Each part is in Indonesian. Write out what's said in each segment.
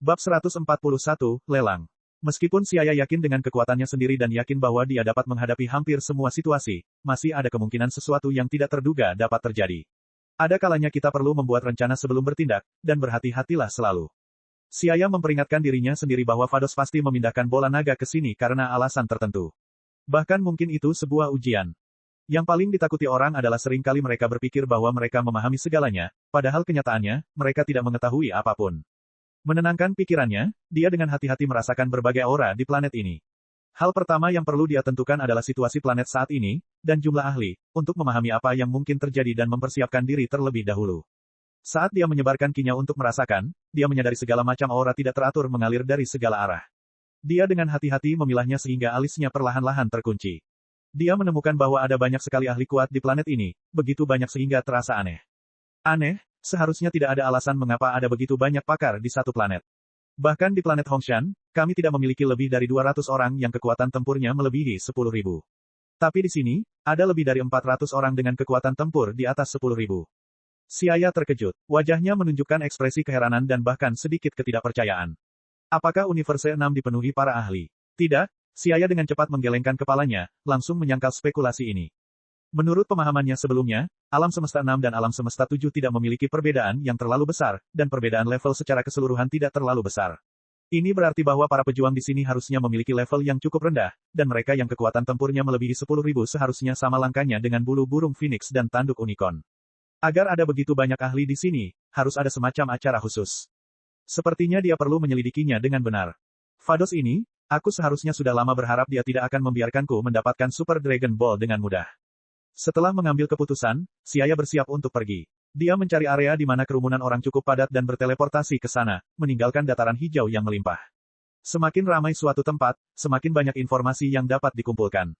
Bab 141, Lelang. Meskipun Xiaya yakin dengan kekuatannya sendiri dan yakin bahwa dia dapat menghadapi hampir semua situasi, masih ada kemungkinan sesuatu yang tidak terduga dapat terjadi. Ada kalanya kita perlu membuat rencana sebelum bertindak, dan berhati-hatilah selalu. Xiaya memperingatkan dirinya sendiri bahwa Vados pasti memindahkan bola naga ke sini karena alasan tertentu. Bahkan mungkin itu sebuah ujian. Yang paling ditakuti orang adalah seringkali mereka berpikir bahwa mereka memahami segalanya, padahal kenyataannya, mereka tidak mengetahui apapun. Menenangkan pikirannya, dia dengan hati-hati merasakan berbagai aura di planet ini. Hal pertama yang perlu dia tentukan adalah situasi planet saat ini, dan jumlah ahli, untuk memahami apa yang mungkin terjadi dan mempersiapkan diri terlebih dahulu. Saat dia menyebarkan kinya untuk merasakan, dia menyadari segala macam aura tidak teratur mengalir dari segala arah. Dia dengan hati-hati memilahnya sehingga alisnya perlahan-lahan terkunci. Dia menemukan bahwa ada banyak sekali ahli kuat di planet ini, begitu banyak sehingga terasa aneh. Aneh, seharusnya tidak ada alasan mengapa ada begitu banyak pakar di satu planet. Bahkan di planet Hongshan, kami tidak memiliki lebih dari 200 orang yang kekuatan tempurnya melebihi 10.000. Tapi di sini, ada lebih dari 400 orang dengan kekuatan tempur di atas 10.000. Xiaya terkejut. Wajahnya menunjukkan ekspresi keheranan dan bahkan sedikit ketidakpercayaan. Apakah Universe 6 dipenuhi para ahli? Tidak, Xiaya dengan cepat menggelengkan kepalanya, langsung menyangkal spekulasi ini. Menurut pemahamannya sebelumnya, alam semesta 6 dan alam semesta 7 tidak memiliki perbedaan yang terlalu besar, dan perbedaan level secara keseluruhan tidak terlalu besar. Ini berarti bahwa para pejuang di sini harusnya memiliki level yang cukup rendah, dan mereka yang kekuatan tempurnya melebihi 10.000 seharusnya sama langkahnya dengan bulu burung phoenix dan tanduk unicorn. Agar ada begitu banyak ahli di sini, harus ada semacam acara khusus. Sepertinya dia perlu menyelidikinya dengan benar. Vados ini, aku seharusnya sudah lama berharap dia tidak akan membiarkanku mendapatkan Super Dragon Ball dengan mudah. Setelah mengambil keputusan, Xiaya bersiap untuk pergi. Dia mencari area di mana kerumunan orang cukup padat dan berteleportasi ke sana, meninggalkan dataran hijau yang melimpah. Semakin ramai suatu tempat, semakin banyak informasi yang dapat dikumpulkan.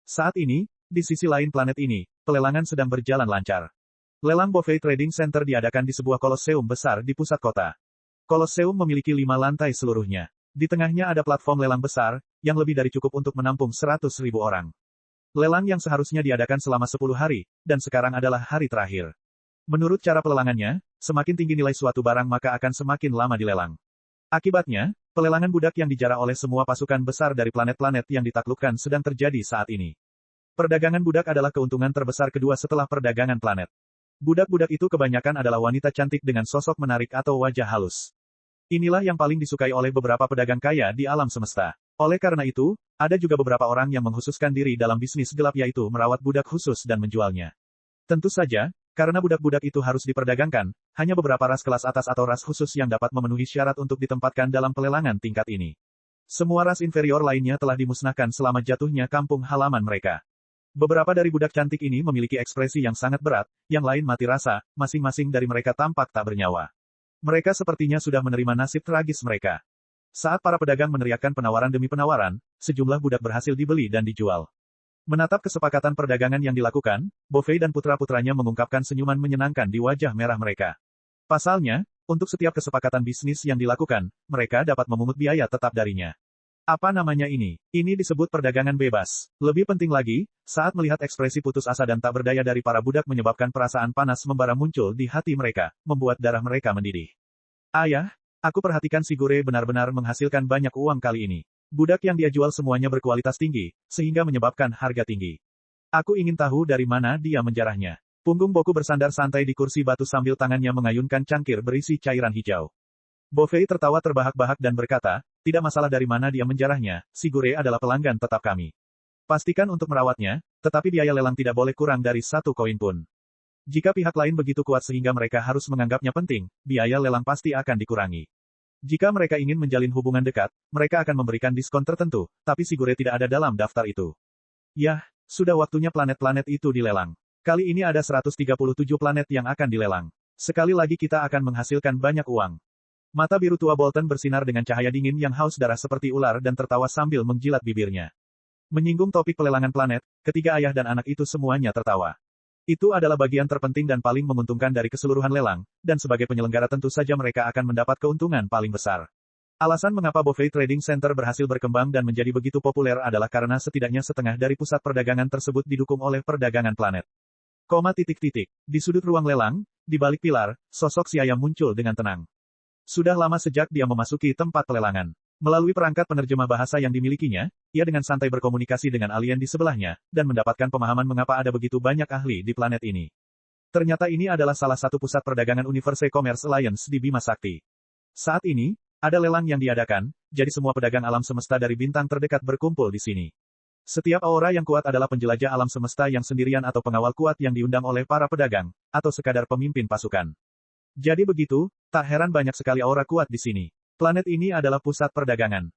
Saat ini, di sisi lain planet ini, pelelangan sedang berjalan lancar. Lelang Bovei Trading Center diadakan di sebuah koloseum besar di pusat kota. Koloseum memiliki 5 lantai seluruhnya. Di tengahnya ada platform lelang besar, yang lebih dari cukup untuk menampung 100.000 orang. Lelang yang seharusnya diadakan selama 10 hari, dan sekarang adalah hari terakhir. Menurut cara pelelangannya, semakin tinggi nilai suatu barang maka akan semakin lama dilelang. Akibatnya, pelelangan budak yang dijarah oleh semua pasukan besar dari planet-planet yang ditaklukkan sedang terjadi saat ini. Perdagangan budak adalah keuntungan terbesar kedua setelah perdagangan planet. Budak-budak itu kebanyakan adalah wanita cantik dengan sosok menarik atau wajah halus. Inilah yang paling disukai oleh beberapa pedagang kaya di alam semesta. Oleh karena itu, ada juga beberapa orang yang mengkhususkan diri dalam bisnis gelap yaitu merawat budak khusus dan menjualnya. Tentu saja, karena budak-budak itu harus diperdagangkan, hanya beberapa ras kelas atas atau ras khusus yang dapat memenuhi syarat untuk ditempatkan dalam pelelangan tingkat ini. Semua ras inferior lainnya telah dimusnahkan selama jatuhnya kampung halaman mereka. Beberapa dari budak cantik ini memiliki ekspresi yang sangat berat, yang lain mati rasa, masing-masing dari mereka tampak tak bernyawa. Mereka sepertinya sudah menerima nasib tragis mereka. Saat para pedagang meneriakkan penawaran demi penawaran, sejumlah budak berhasil dibeli dan dijual. Menatap kesepakatan perdagangan yang dilakukan, Bovei dan putra-putranya mengungkapkan senyuman menyenangkan di wajah merah mereka. Pasalnya, untuk setiap kesepakatan bisnis yang dilakukan, mereka dapat memungut biaya tetap darinya. Apa namanya ini? Ini disebut perdagangan bebas. Lebih penting lagi, saat melihat ekspresi putus asa dan tak berdaya dari para budak menyebabkan perasaan panas membara muncul di hati mereka, membuat darah mereka mendidih. Ayah, aku perhatikan si Gure benar-benar menghasilkan banyak uang kali ini. Budak yang dia jual semuanya berkualitas tinggi, sehingga menyebabkan harga tinggi. Aku ingin tahu dari mana dia menjarahnya. Punggung Boku bersandar santai di kursi batu sambil tangannya mengayunkan cangkir berisi cairan hijau. Bovei tertawa terbahak-bahak dan berkata, tidak masalah dari mana dia menjarahnya, si Gure adalah pelanggan tetap kami. Pastikan untuk merawatnya, tetapi biaya lelang tidak boleh kurang dari 1 koin pun. Jika pihak lain begitu kuat sehingga mereka harus menganggapnya penting, biaya lelang pasti akan dikurangi. Jika mereka ingin menjalin hubungan dekat, mereka akan memberikan diskon tertentu, tapi si Gure tidak ada dalam daftar itu. Yah, sudah waktunya planet-planet itu dilelang. Kali ini ada 137 planet yang akan dilelang. Sekali lagi kita akan menghasilkan banyak uang. Mata biru tua Bolton bersinar dengan cahaya dingin yang haus darah seperti ular dan tertawa sambil menjilat bibirnya. Menyinggung topik pelelangan planet, ketiga ayah dan anak itu semuanya tertawa. Itu adalah bagian terpenting dan paling menguntungkan dari keseluruhan lelang, dan sebagai penyelenggara tentu saja mereka akan mendapat keuntungan paling besar. Alasan mengapa Bovei Trading Center berhasil berkembang dan menjadi begitu populer adalah karena setidaknya setengah dari pusat perdagangan tersebut didukung oleh perdagangan planet. Di sudut ruang lelang, di balik pilar, sosok Xiaya muncul dengan tenang. Sudah lama sejak dia memasuki tempat pelelangan. Melalui perangkat penerjemah bahasa yang dimilikinya, ia dengan santai berkomunikasi dengan alien di sebelahnya, dan mendapatkan pemahaman mengapa ada begitu banyak ahli di planet ini. Ternyata ini adalah salah satu pusat perdagangan Universe Commerce Alliance di Bima Sakti. Saat ini, ada lelang yang diadakan, jadi semua pedagang alam semesta dari bintang terdekat berkumpul di sini. Setiap aura yang kuat adalah penjelajah alam semesta yang sendirian atau pengawal kuat yang diundang oleh para pedagang, atau sekadar pemimpin pasukan. Jadi begitu, tak heran banyak sekali aura kuat di sini. Planet ini adalah pusat perdagangan.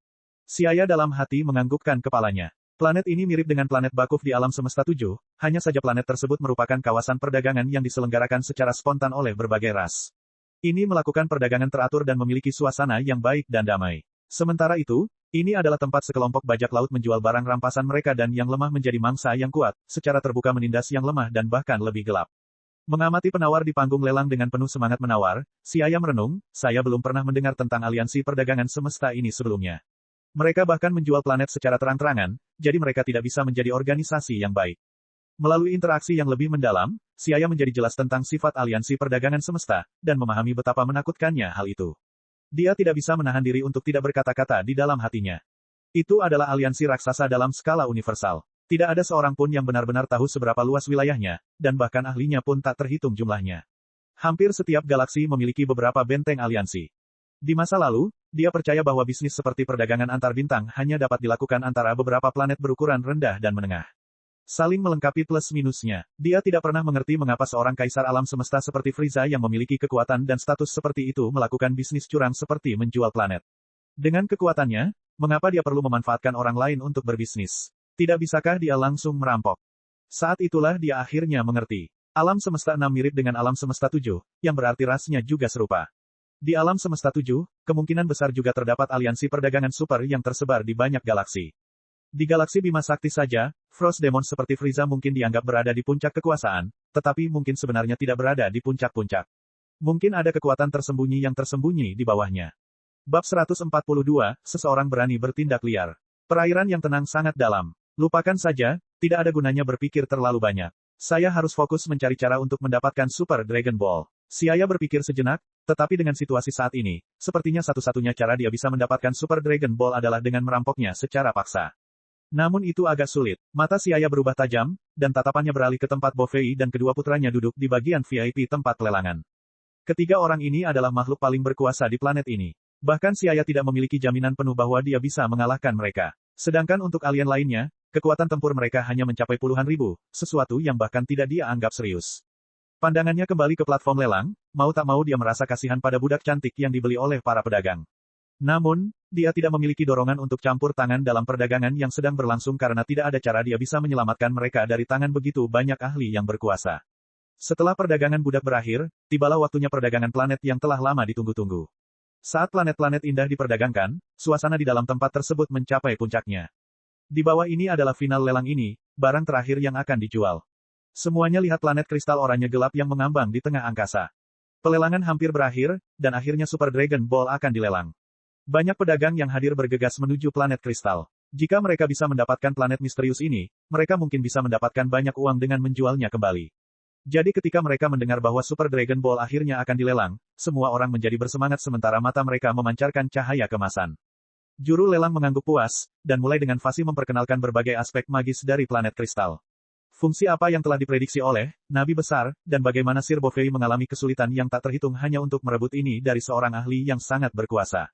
Siaya dalam hati menganggukkan kepalanya. Planet ini mirip dengan planet Bakuf di alam semesta 7, hanya saja planet tersebut merupakan kawasan perdagangan yang diselenggarakan secara spontan oleh berbagai ras. Ini melakukan perdagangan teratur dan memiliki suasana yang baik dan damai. Sementara itu, ini adalah tempat sekelompok bajak laut menjual barang rampasan mereka dan yang lemah menjadi mangsa yang kuat, secara terbuka menindas yang lemah dan bahkan lebih gelap. Mengamati penawar di panggung lelang dengan penuh semangat menawar, Siaya merenung, saya belum pernah mendengar tentang aliansi perdagangan semesta ini sebelumnya. Mereka bahkan menjual planet secara terang-terangan, jadi mereka tidak bisa menjadi organisasi yang baik. Melalui interaksi yang lebih mendalam, Siaya menjadi jelas tentang sifat aliansi perdagangan semesta, dan memahami betapa menakutkannya hal itu. Dia tidak bisa menahan diri untuk tidak berkata-kata di dalam hatinya. Itu adalah aliansi raksasa dalam skala universal. Tidak ada seorang pun yang benar-benar tahu seberapa luas wilayahnya, dan bahkan ahlinya pun tak terhitung jumlahnya. Hampir setiap galaksi memiliki beberapa benteng aliansi. Di masa lalu, dia percaya bahwa bisnis seperti perdagangan antar bintang hanya dapat dilakukan antara beberapa planet berukuran rendah dan menengah. Saling melengkapi plus-minusnya. Dia tidak pernah mengerti mengapa seorang kaisar alam semesta seperti Frieza yang memiliki kekuatan dan status seperti itu melakukan bisnis curang seperti menjual planet. Dengan kekuatannya, mengapa dia perlu memanfaatkan orang lain untuk berbisnis? Tidak bisakah dia langsung merampok? Saat itulah dia akhirnya mengerti. Alam semesta 6 mirip dengan alam semesta 7, yang berarti rasnya juga serupa. Di alam semesta 7, kemungkinan besar juga terdapat aliansi perdagangan super yang tersebar di banyak galaksi. Di galaksi Bima Sakti saja, Frost Demon seperti Frieza mungkin dianggap berada di puncak kekuasaan, tetapi mungkin sebenarnya tidak berada di puncak-puncak. Mungkin ada kekuatan tersembunyi yang tersembunyi di bawahnya. Bab 142, Seseorang berani bertindak liar. Perairan yang tenang sangat dalam. Lupakan saja, tidak ada gunanya berpikir terlalu banyak. Saya harus fokus mencari cara untuk mendapatkan Super Dragon Ball. Siaya berpikir sejenak, tetapi dengan situasi saat ini, sepertinya satu-satunya cara dia bisa mendapatkan Super Dragon Ball adalah dengan merampoknya secara paksa. Namun itu agak sulit. Mata Siaya berubah tajam, dan tatapannya beralih ke tempat Bofei dan kedua putranya duduk di bagian VIP tempat pelelangan. Ketiga orang ini adalah makhluk paling berkuasa di planet ini. Bahkan Siaya tidak memiliki jaminan penuh bahwa dia bisa mengalahkan mereka. Sedangkan untuk alien lainnya, kekuatan tempur mereka hanya mencapai puluhan ribu, sesuatu yang bahkan tidak dia anggap serius. Pandangannya kembali ke platform lelang, mau tak mau dia merasa kasihan pada budak cantik yang dibeli oleh para pedagang. Namun, dia tidak memiliki dorongan untuk campur tangan dalam perdagangan yang sedang berlangsung karena tidak ada cara dia bisa menyelamatkan mereka dari tangan begitu banyak ahli yang berkuasa. Setelah perdagangan budak berakhir, tibalah waktunya perdagangan planet yang telah lama ditunggu-tunggu. Saat planet-planet indah diperdagangkan, suasana di dalam tempat tersebut mencapai puncaknya. Di bawah ini adalah final lelang ini, barang terakhir yang akan dijual. Semuanya lihat planet kristal oranye gelap yang mengambang di tengah angkasa. Pelelangan hampir berakhir, dan akhirnya Super Dragon Ball akan dilelang. Banyak pedagang yang hadir bergegas menuju planet kristal. Jika mereka bisa mendapatkan planet misterius ini, mereka mungkin bisa mendapatkan banyak uang dengan menjualnya kembali. Jadi ketika mereka mendengar bahwa Super Dragon Ball akhirnya akan dilelang, semua orang menjadi bersemangat sementara mata mereka memancarkan cahaya kemasan. Juru lelang mengangguk puas, dan mulai dengan fasih memperkenalkan berbagai aspek magis dari planet kristal. Fungsi apa yang telah diprediksi oleh Nabi Besar, dan bagaimana Sir Bofei mengalami kesulitan yang tak terhitung hanya untuk merebut ini dari seorang ahli yang sangat berkuasa.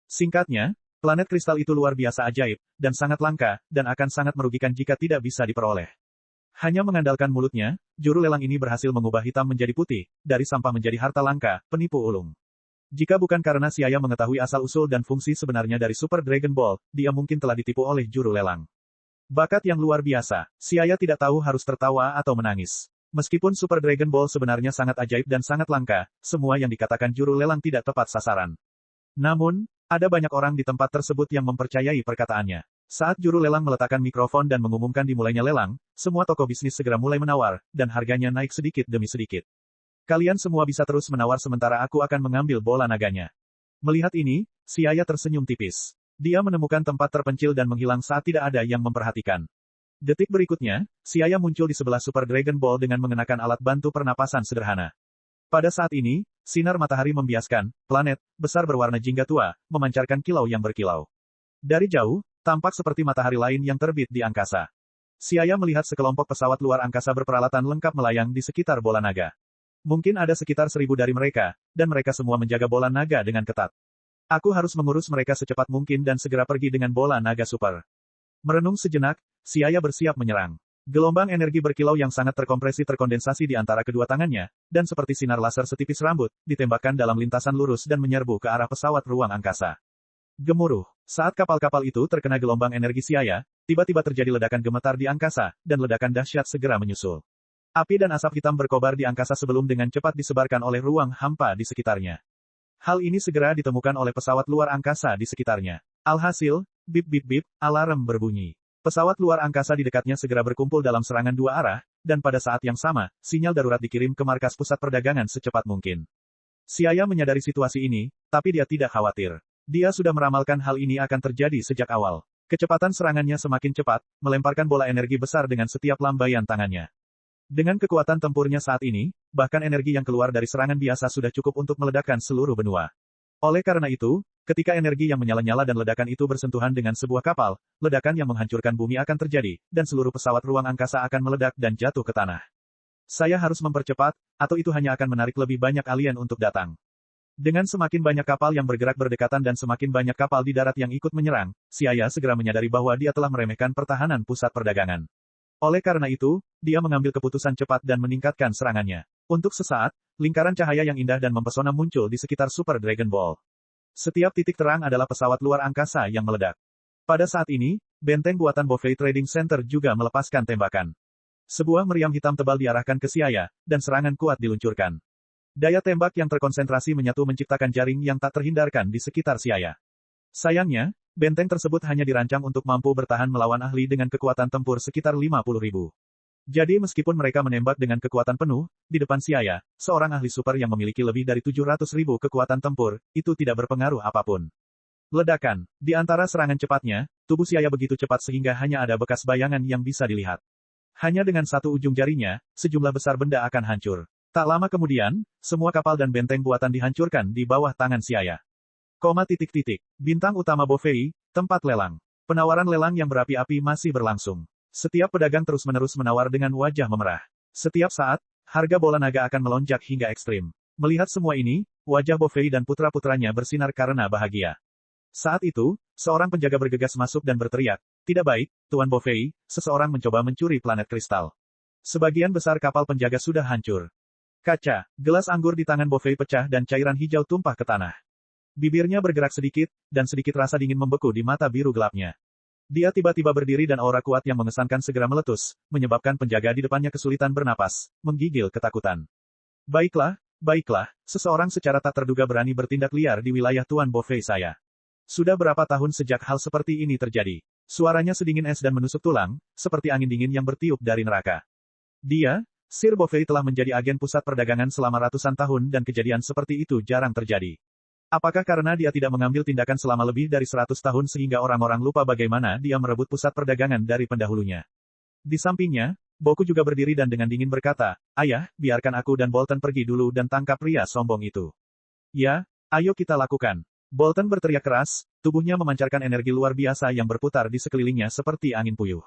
Singkatnya, planet kristal itu luar biasa ajaib, dan sangat langka, dan akan sangat merugikan jika tidak bisa diperoleh. Hanya mengandalkan mulutnya, juru lelang ini berhasil mengubah hitam menjadi putih, dari sampah menjadi harta langka, penipu ulung. Jika bukan karena Siaya mengetahui asal-usul dan fungsi sebenarnya dari Super Dragon Ball, dia mungkin telah ditipu oleh juru lelang. Bakat yang luar biasa, Siaya tidak tahu harus tertawa atau menangis. Meskipun Super Dragon Ball sebenarnya sangat ajaib dan sangat langka, semua yang dikatakan juru lelang tidak tepat sasaran. Namun, ada banyak orang di tempat tersebut yang mempercayai perkataannya. Saat juru lelang meletakkan mikrofon dan mengumumkan dimulainya lelang, semua toko bisnis segera mulai menawar, dan harganya naik sedikit demi sedikit. Kalian semua bisa terus menawar sementara aku akan mengambil bola naganya. Melihat ini, Siaya tersenyum tipis. Dia menemukan tempat terpencil dan menghilang saat tidak ada yang memperhatikan. Detik berikutnya, Siaya muncul di sebelah Super Dragon Ball dengan mengenakan alat bantu pernapasan sederhana. Pada saat ini, Sinar matahari membiaskan, planet besar berwarna jingga tua, memancarkan kilau yang berkilau. Dari jauh, tampak seperti matahari lain yang terbit di angkasa. Siaya melihat sekelompok pesawat luar angkasa berperalatan lengkap melayang di sekitar bola naga. Mungkin ada sekitar 1.000 dari mereka, dan mereka semua menjaga bola naga dengan ketat. Aku harus mengurus mereka secepat mungkin dan segera pergi dengan bola naga super. Merenung sejenak, Siaya bersiap menyerang. Gelombang energi berkilau yang sangat terkompresi terkondensasi di antara kedua tangannya, dan seperti sinar laser setipis rambut, ditembakkan dalam lintasan lurus dan menyerbu ke arah pesawat ruang angkasa. Gemuruh. Saat kapal-kapal itu terkena gelombang energi Siaya, tiba-tiba terjadi ledakan gemetar di angkasa, dan ledakan dahsyat segera menyusul. Api dan asap hitam berkobar di angkasa sebelum dengan cepat disebarkan oleh ruang hampa di sekitarnya. Hal ini segera ditemukan oleh pesawat luar angkasa di sekitarnya. Alhasil, bip-bip-bip, alarm berbunyi. Pesawat luar angkasa di dekatnya segera berkumpul dalam serangan dua arah, dan pada saat yang sama, sinyal darurat dikirim ke markas pusat perdagangan secepat mungkin. Siaya menyadari situasi ini, tapi dia tidak khawatir. Dia sudah meramalkan hal ini akan terjadi sejak awal. Kecepatan serangannya semakin cepat, melemparkan bola energi besar dengan setiap lambaian tangannya. Dengan kekuatan tempurnya saat ini, bahkan energi yang keluar dari serangan biasa sudah cukup untuk meledakkan seluruh benua. Oleh karena itu, ketika energi yang menyala-nyala dan ledakan itu bersentuhan dengan sebuah kapal, ledakan yang menghancurkan bumi akan terjadi, dan seluruh pesawat ruang angkasa akan meledak dan jatuh ke tanah. Saya harus mempercepat, atau itu hanya akan menarik lebih banyak alien untuk datang. Dengan semakin banyak kapal yang bergerak berdekatan dan semakin banyak kapal di darat yang ikut menyerang, Siaya segera menyadari bahwa dia telah meremehkan pertahanan pusat perdagangan. Oleh karena itu, dia mengambil keputusan cepat dan meningkatkan serangannya. Untuk sesaat, lingkaran cahaya yang indah dan mempesona muncul di sekitar Super Dragon Ball. Setiap titik terang adalah pesawat luar angkasa yang meledak. Pada saat ini, benteng buatan Bovei Trading Center juga melepaskan tembakan. Sebuah meriam hitam tebal diarahkan ke Siaya, dan serangan kuat diluncurkan. Daya tembak yang terkonsentrasi menyatu menciptakan jaring yang tak terhindarkan di sekitar Siaya. Sayangnya, benteng tersebut hanya dirancang untuk mampu bertahan melawan ahli dengan kekuatan tempur sekitar 50.000. Jadi meskipun mereka menembak dengan kekuatan penuh, di depan Siaya, seorang ahli super yang memiliki lebih dari 700.000 kekuatan tempur, itu tidak berpengaruh apapun. Ledakan. Di antara serangan cepatnya, tubuh Siaya begitu cepat sehingga hanya ada bekas bayangan yang bisa dilihat. Hanya dengan satu ujung jarinya, sejumlah besar benda akan hancur. Tak lama kemudian, semua kapal dan benteng buatan dihancurkan di bawah tangan Siaya. Bintang utama Bovei, tempat lelang. Penawaran lelang yang berapi-api masih berlangsung. Setiap pedagang terus-menerus menawar dengan wajah memerah. Setiap saat, harga bola naga akan melonjak hingga ekstrim. Melihat semua ini, wajah Bovei dan putra-putranya bersinar karena bahagia. Saat itu, seorang penjaga bergegas masuk dan berteriak, "Tidak baik, Tuan Bovei, seseorang mencoba mencuri planet kristal." Sebagian besar kapal penjaga sudah hancur. Kaca, gelas anggur di tangan Bovei pecah dan cairan hijau tumpah ke tanah. Bibirnya bergerak sedikit, dan sedikit rasa dingin membeku di mata biru gelapnya. Dia tiba-tiba berdiri dan aura kuat yang mengesankan segera meletus, menyebabkan penjaga di depannya kesulitan bernapas, menggigil ketakutan. Baiklah, seseorang secara tak terduga berani bertindak liar di wilayah Tuan Bovei saya. Sudah berapa tahun sejak hal seperti ini terjadi? Suaranya sedingin es dan menusuk tulang, seperti angin dingin yang bertiup dari neraka. Dia, Sir Bovei telah menjadi agen pusat perdagangan selama ratusan tahun dan kejadian seperti itu jarang terjadi. Apakah karena dia tidak mengambil tindakan selama lebih dari 100 tahun sehingga orang-orang lupa bagaimana dia merebut pusat perdagangan dari pendahulunya? Di sampingnya, Boku juga berdiri dan dengan dingin berkata, "Ayah, biarkan aku dan Bolton pergi dulu dan tangkap pria sombong itu." "Ya, ayo kita lakukan." Bolton berteriak keras, tubuhnya memancarkan energi luar biasa yang berputar di sekelilingnya seperti angin puyuh.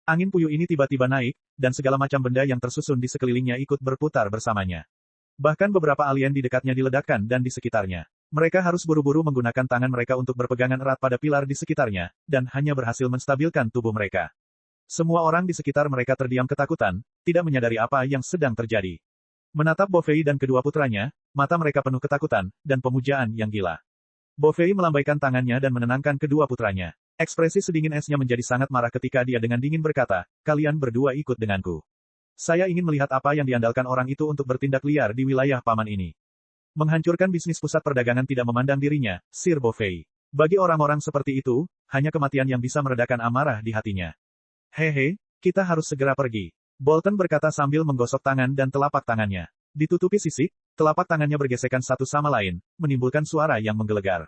Angin puyuh ini tiba-tiba naik, dan segala macam benda yang tersusun di sekelilingnya ikut berputar bersamanya. Bahkan beberapa alien di dekatnya diledakkan dan di sekitarnya. Mereka harus buru-buru menggunakan tangan mereka untuk berpegangan erat pada pilar di sekitarnya, dan hanya berhasil menstabilkan tubuh mereka. Semua orang di sekitar mereka terdiam ketakutan, tidak menyadari apa yang sedang terjadi. Menatap Bovei dan kedua putranya, mata mereka penuh ketakutan, dan pemujaan yang gila. Bovei melambaikan tangannya dan menenangkan kedua putranya. Ekspresi sedingin esnya menjadi sangat marah ketika dia dengan dingin berkata, "Kalian berdua ikut denganku. Saya ingin melihat apa yang diandalkan orang itu untuk bertindak liar di wilayah paman ini." Menghancurkan bisnis pusat perdagangan tidak memandang dirinya, Sir Bovei. Bagi orang-orang seperti itu, hanya kematian yang bisa meredakan amarah di hatinya. "Hehe, kita harus segera pergi." Bolton berkata sambil menggosok tangan dan telapak tangannya. Ditutupi sisik, telapak tangannya bergesekan satu sama lain, menimbulkan suara yang menggelegar.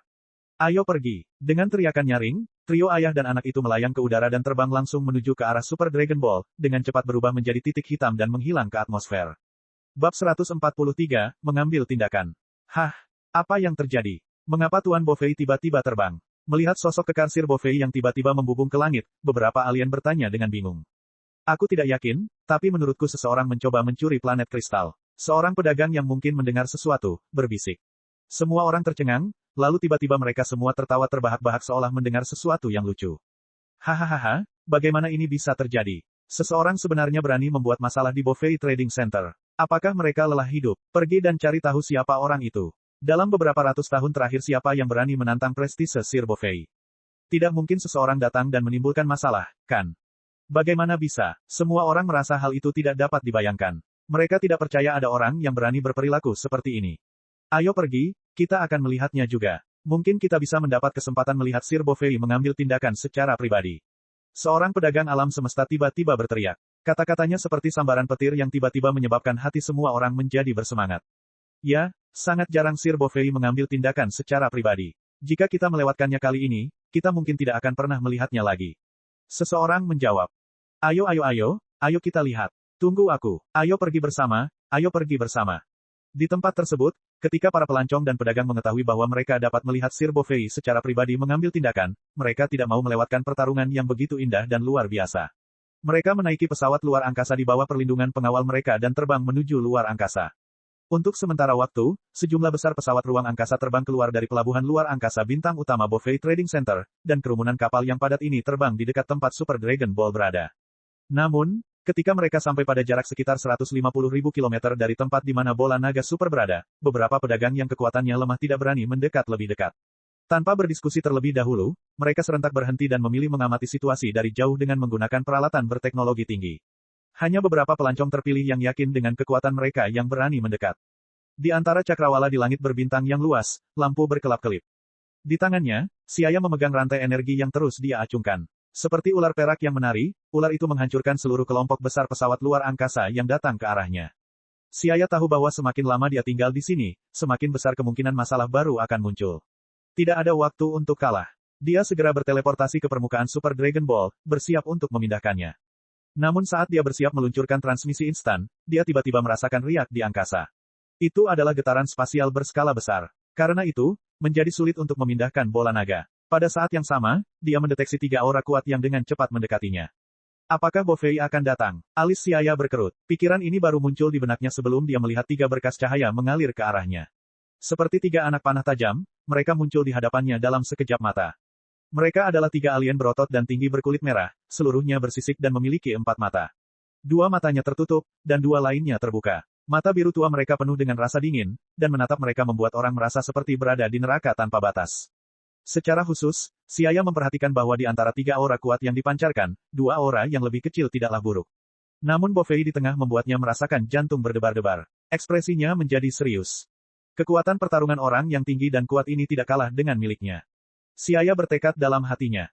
"Ayo pergi." Dengan teriakan nyaring, trio ayah dan anak itu melayang ke udara dan terbang langsung menuju ke arah Super Dragon Ball, dengan cepat berubah menjadi titik hitam dan menghilang ke atmosfer. Bab 143, mengambil tindakan. Hah? Apa yang terjadi? Mengapa Tuan Bovei tiba-tiba terbang? Melihat sosok kekar Sir Bovei yang tiba-tiba membubung ke langit, beberapa alien bertanya dengan bingung. Aku tidak yakin, tapi menurutku seseorang mencoba mencuri planet kristal. Seorang pedagang yang mungkin mendengar sesuatu, berbisik. Semua orang tercengang, lalu tiba-tiba mereka semua tertawa terbahak-bahak seolah mendengar sesuatu yang lucu. Hahaha, bagaimana ini bisa terjadi? Seseorang sebenarnya berani membuat masalah di Bovei Trading Center. Apakah mereka lelah hidup? Pergi dan cari tahu siapa orang itu. Dalam beberapa ratus tahun terakhir siapa yang berani menantang prestise Sir Bovei? Tidak mungkin seseorang datang dan menimbulkan masalah, kan? Bagaimana bisa? Semua orang merasa hal itu tidak dapat dibayangkan. Mereka tidak percaya ada orang yang berani berperilaku seperti ini. Ayo pergi, kita akan melihatnya juga. Mungkin kita bisa mendapat kesempatan melihat Sir Bovei mengambil tindakan secara pribadi. Seorang pedagang alam semesta tiba-tiba berteriak. Kata-katanya seperti sambaran petir yang tiba-tiba menyebabkan hati semua orang menjadi bersemangat. Ya, sangat jarang Sir Bovei mengambil tindakan secara pribadi. Jika kita melewatkannya kali ini, kita mungkin tidak akan pernah melihatnya lagi. Seseorang menjawab. Ayo kita lihat. Tunggu aku. Ayo pergi bersama, ayo pergi bersama. Di tempat tersebut, ketika para pelancong dan pedagang mengetahui bahwa mereka dapat melihat Sir Bovei secara pribadi mengambil tindakan, mereka tidak mau melewatkan pertarungan yang begitu indah dan luar biasa. Mereka menaiki pesawat luar angkasa di bawah perlindungan pengawal mereka dan terbang menuju luar angkasa. Untuk sementara waktu, sejumlah besar pesawat ruang angkasa terbang keluar dari pelabuhan luar angkasa bintang utama Bovei Trading Center, dan kerumunan kapal yang padat ini terbang di dekat tempat Super Dragon Ball berada. Namun, ketika mereka sampai pada jarak sekitar 150.000 km dari tempat di mana bola naga super berada, beberapa pedagang yang kekuatannya lemah tidak berani mendekat lebih dekat. Tanpa berdiskusi terlebih dahulu, mereka serentak berhenti dan memilih mengamati situasi dari jauh dengan menggunakan peralatan berteknologi tinggi. Hanya beberapa pelancong terpilih yang yakin dengan kekuatan mereka yang berani mendekat. Di antara cakrawala di langit berbintang yang luas, lampu berkelap-kelip. Di tangannya, Siaya memegang rantai energi yang terus dia acungkan. Seperti ular perak yang menari, ular itu menghancurkan seluruh kelompok besar pesawat luar angkasa yang datang ke arahnya. Siaya tahu bahwa semakin lama dia tinggal di sini, semakin besar kemungkinan masalah baru akan muncul. Tidak ada waktu untuk kalah. Dia segera berteleportasi ke permukaan Super Dragon Ball, bersiap untuk memindahkannya. Namun saat dia bersiap meluncurkan transmisi instan, dia tiba-tiba merasakan riak di angkasa. Itu adalah getaran spasial berskala besar. Karena itu, menjadi sulit untuk memindahkan bola naga. Pada saat yang sama, dia mendeteksi 3 aura kuat yang dengan cepat mendekatinya. Apakah Bovei akan datang? Alis Siaya berkerut. Pikiran ini baru muncul di benaknya sebelum dia melihat 3 berkas cahaya mengalir ke arahnya. Seperti 3 anak panah tajam, mereka muncul di hadapannya dalam sekejap mata. Mereka adalah 3 alien berotot dan tinggi berkulit merah, seluruhnya bersisik dan memiliki 4 mata. 2 matanya tertutup, dan 2 lainnya terbuka. Mata biru tua mereka penuh dengan rasa dingin, dan menatap mereka membuat orang merasa seperti berada di neraka tanpa batas. Secara khusus, Siaya memperhatikan bahwa di antara 3 aura kuat yang dipancarkan, 2 aura yang lebih kecil tidaklah buruk. Namun Bovei di tengah membuatnya merasakan jantung berdebar-debar. Ekspresinya menjadi serius. Kekuatan pertarungan orang yang tinggi dan kuat ini tidak kalah dengan miliknya. Siaya bertekad dalam hatinya.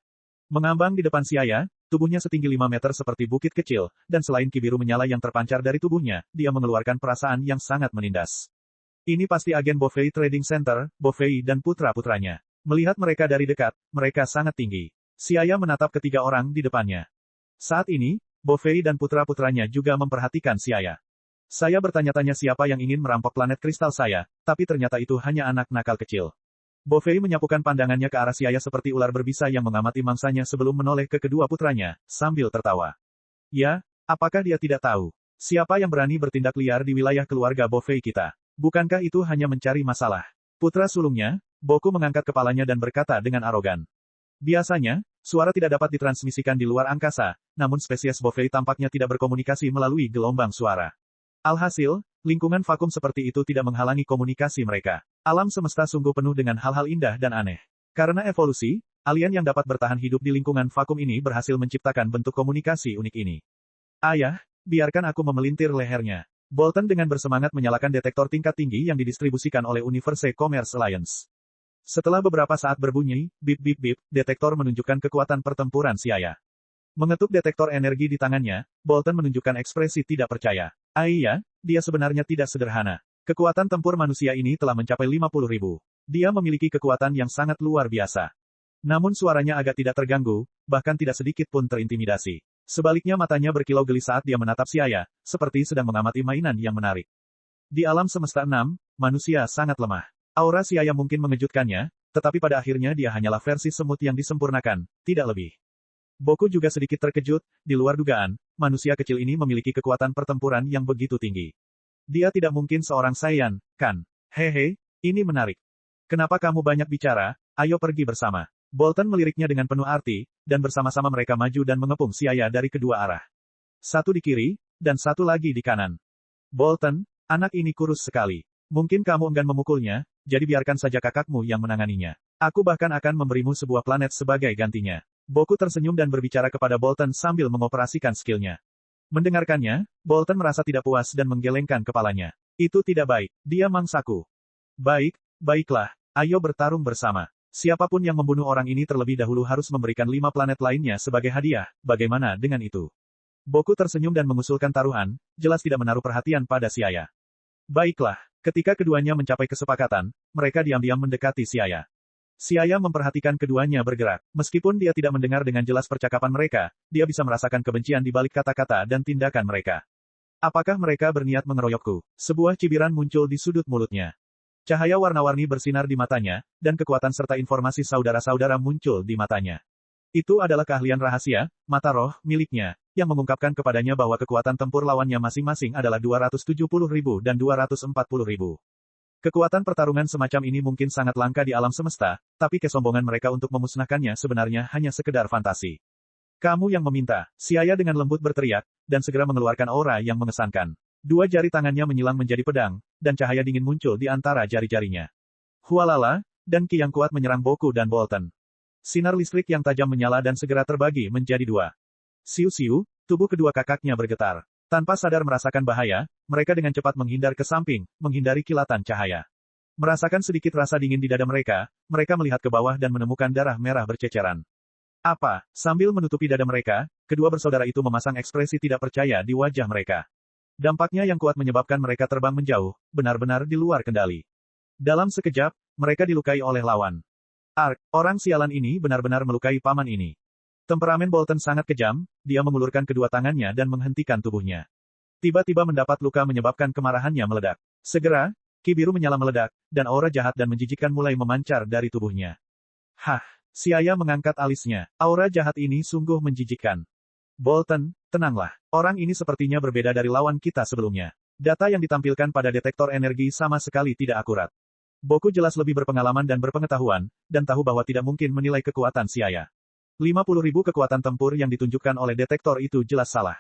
Mengambang di depan Siaya, tubuhnya setinggi 5 meter seperti bukit kecil, dan selain ki biru menyala yang terpancar dari tubuhnya, dia mengeluarkan perasaan yang sangat menindas. Ini pasti agen Bovei Trading Center, Bovei dan putra-putranya. Melihat mereka dari dekat, mereka sangat tinggi. Siaya menatap ketiga orang di depannya. Saat ini, Bovei dan putra-putranya juga memperhatikan Siaya. Saya bertanya-tanya siapa yang ingin merampok planet kristal saya, tapi ternyata itu hanya anak nakal kecil. Bovei menyapukan pandangannya ke arah Siaya seperti ular berbisa yang mengamati mangsanya sebelum menoleh ke kedua putranya, sambil tertawa. Ya, apakah dia tidak tahu? Siapa yang berani bertindak liar di wilayah keluarga Bovei kita? Bukankah itu hanya mencari masalah? Putra sulungnya, Boku mengangkat kepalanya dan berkata dengan arogan. Biasanya, suara tidak dapat ditransmisikan di luar angkasa, namun spesies Bovei tampaknya tidak berkomunikasi melalui gelombang suara. Alhasil, lingkungan vakum seperti itu tidak menghalangi komunikasi mereka. Alam semesta sungguh penuh dengan hal-hal indah dan aneh. Karena evolusi, alien yang dapat bertahan hidup di lingkungan vakum ini berhasil menciptakan bentuk komunikasi unik ini. Ayah, biarkan aku memelintir lehernya. Bolton dengan bersemangat menyalakan detektor tingkat tinggi yang didistribusikan oleh Universe Commerce Alliance. Setelah beberapa saat berbunyi, bip, detektor menunjukkan kekuatan pertempuran Siaya. Mengetuk detektor energi di tangannya, Bolton menunjukkan ekspresi tidak percaya. Iya, dia sebenarnya tidak sederhana. Kekuatan tempur manusia ini telah mencapai 50.000. Dia memiliki kekuatan yang sangat luar biasa. Namun suaranya agak tidak terganggu, bahkan tidak sedikit pun terintimidasi. Sebaliknya matanya berkilau geli saat dia menatap Siaya, seperti sedang mengamati mainan yang menarik. Di alam semesta 6, manusia sangat lemah. Aura si ayah mungkin mengejutkannya, tetapi pada akhirnya dia hanyalah versi semut yang disempurnakan, tidak lebih. Boku juga sedikit terkejut, di luar dugaan, manusia kecil ini memiliki kekuatan pertempuran yang begitu tinggi. Dia tidak mungkin seorang Saiyan, kan? Hehe, ini menarik. Kenapa kamu banyak bicara? Ayo pergi bersama. Bolton meliriknya dengan penuh arti, dan bersama-sama mereka maju dan mengepung si ayah dari kedua arah. Satu di kiri, dan satu lagi di kanan. Bolton, anak ini kurus sekali. Mungkin kamu enggan memukulnya, jadi biarkan saja kakakmu yang menanganinya. Aku bahkan akan memberimu sebuah planet sebagai gantinya. Boku tersenyum dan berbicara kepada Bolton sambil mengoperasikan skillnya. Mendengarkannya, Bolton merasa tidak puas dan menggelengkan kepalanya. Itu tidak baik, dia mangsaku. Baiklah, ayo bertarung bersama. Siapapun yang membunuh orang ini terlebih dahulu harus memberikan 5 planet lainnya sebagai hadiah, bagaimana dengan itu? Boku tersenyum dan mengusulkan taruhan, jelas tidak menaruh perhatian pada si ayah. Baiklah, ketika keduanya mencapai kesepakatan, mereka diam-diam mendekati si ayah. Si ayah memperhatikan keduanya bergerak. Meskipun dia tidak mendengar dengan jelas percakapan mereka, dia bisa merasakan kebencian di balik kata-kata dan tindakan mereka. Apakah mereka berniat mengeroyokku? Sebuah cibiran muncul di sudut mulutnya. Cahaya warna-warni bersinar di matanya, dan kekuatan serta informasi saudara-saudara muncul di matanya. Itu adalah keahlian rahasia, mata roh, miliknya, yang mengungkapkan kepadanya bahwa kekuatan tempur lawannya masing-masing adalah 270.000 dan 240.000. Kekuatan pertarungan semacam ini mungkin sangat langka di alam semesta, tapi kesombongan mereka untuk memusnahkannya sebenarnya hanya sekedar fantasi. Kamu yang meminta, si ayah dengan lembut berteriak, dan segera mengeluarkan aura yang mengesankan. 2 jari tangannya menyilang menjadi pedang, dan cahaya dingin muncul di antara jari-jarinya. Hualala, dan ki yang kuat menyerang Boku dan Bolton. Sinar listrik yang tajam menyala dan segera terbagi menjadi 2. Siu-siu, tubuh kedua kakaknya bergetar. Tanpa sadar merasakan bahaya, mereka dengan cepat menghindar ke samping, menghindari kilatan cahaya. Merasakan sedikit rasa dingin di dada mereka melihat ke bawah dan menemukan darah merah berceceran. Apa? Sambil menutupi dada mereka, kedua bersaudara itu memasang ekspresi tidak percaya di wajah mereka. Dampaknya yang kuat menyebabkan mereka terbang menjauh, benar-benar di luar kendali. Dalam sekejap, mereka dilukai oleh lawan. Orang sialan ini benar-benar melukai paman ini. Temperamen Bolton sangat kejam, dia mengulurkan kedua tangannya dan menghentikan tubuhnya. Tiba-tiba mendapat luka menyebabkan kemarahannya meledak. Segera, ki biru menyala meledak, dan aura jahat dan menjijikkan mulai memancar dari tubuhnya. Si ayah mengangkat alisnya. Aura jahat ini sungguh menjijikkan. Bolton, tenanglah. Orang ini sepertinya berbeda dari lawan kita sebelumnya. Data yang ditampilkan pada detektor energi sama sekali tidak akurat. Boku jelas lebih berpengalaman dan berpengetahuan, dan tahu bahwa tidak mungkin menilai kekuatan si ayah. 50.000 kekuatan tempur yang ditunjukkan oleh detektor itu jelas salah.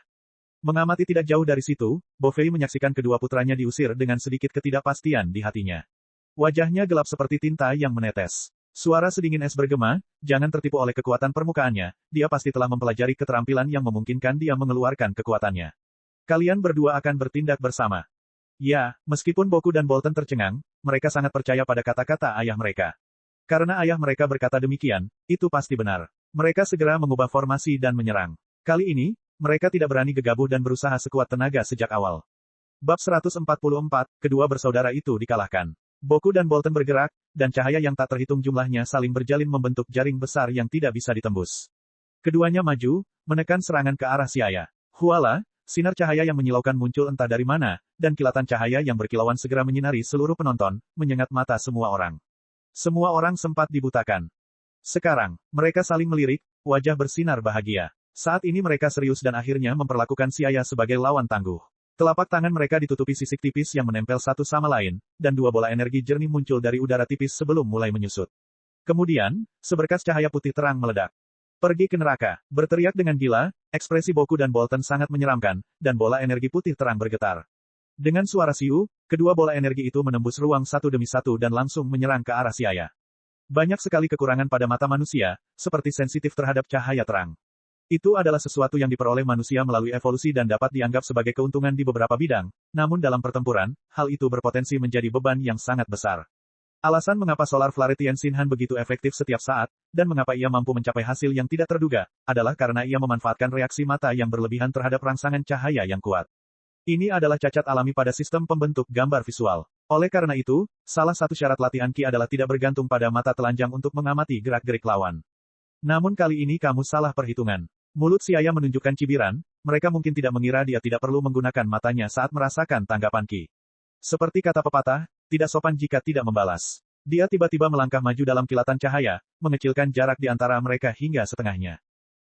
Mengamati tidak jauh dari situ, Bovei menyaksikan kedua putranya diusir dengan sedikit ketidakpastian di hatinya. Wajahnya gelap seperti tinta yang menetes. Suara sedingin es bergema, jangan tertipu oleh kekuatan permukaannya, dia pasti telah mempelajari keterampilan yang memungkinkan dia mengeluarkan kekuatannya. Kalian berdua akan bertindak bersama. Ya, meskipun Boku dan Bolton tercengang, mereka sangat percaya pada kata-kata ayah mereka. Karena ayah mereka berkata demikian, itu pasti benar. Mereka segera mengubah formasi dan menyerang. Kali ini, mereka tidak berani gegabah dan berusaha sekuat tenaga sejak awal. Bab 144, kedua bersaudara itu dikalahkan. Boku dan Bolton bergerak, dan cahaya yang tak terhitung jumlahnya saling berjalin membentuk jaring besar yang tidak bisa ditembus. Keduanya maju, menekan serangan ke arah si ayah. Huala, sinar cahaya yang menyilaukan muncul entah dari mana, dan kilatan cahaya yang berkilauan segera menyinari seluruh penonton, menyengat mata semua orang. Semua orang sempat dibutakan. Sekarang, mereka saling melirik, wajah bersinar bahagia. Saat ini mereka serius dan akhirnya memperlakukan si ayah sebagai lawan tangguh. Telapak tangan mereka ditutupi sisik tipis yang menempel satu sama lain, dan 2 bola energi jernih muncul dari udara tipis sebelum mulai menyusut. Kemudian, seberkas cahaya putih terang meledak. Pergi ke neraka, berteriak dengan gila, ekspresi Boku dan Bolton sangat menyeramkan, dan bola energi putih terang bergetar. Dengan suara siu, kedua bola energi itu menembus ruang satu demi satu dan langsung menyerang ke arah si ayah. Banyak sekali kekurangan pada mata manusia, seperti sensitif terhadap cahaya terang. Itu adalah sesuatu yang diperoleh manusia melalui evolusi dan dapat dianggap sebagai keuntungan di beberapa bidang, namun dalam pertempuran, hal itu berpotensi menjadi beban yang sangat besar. Alasan mengapa Solar Flare Tianxinhan begitu efektif setiap saat, dan mengapa ia mampu mencapai hasil yang tidak terduga, adalah karena ia memanfaatkan reaksi mata yang berlebihan terhadap rangsangan cahaya yang kuat. Ini adalah cacat alami pada sistem pembentuk gambar visual. Oleh karena itu, salah satu syarat latihan Ki adalah tidak bergantung pada mata telanjang untuk mengamati gerak-gerik lawan. Namun kali ini kamu salah perhitungan. Mulut si ayah menunjukkan cibiran, mereka mungkin tidak mengira dia tidak perlu menggunakan matanya saat merasakan tanggapan Ki. Seperti kata pepatah, tidak sopan jika tidak membalas. Dia tiba-tiba melangkah maju dalam kilatan cahaya, mengecilkan jarak di antara mereka hingga setengahnya.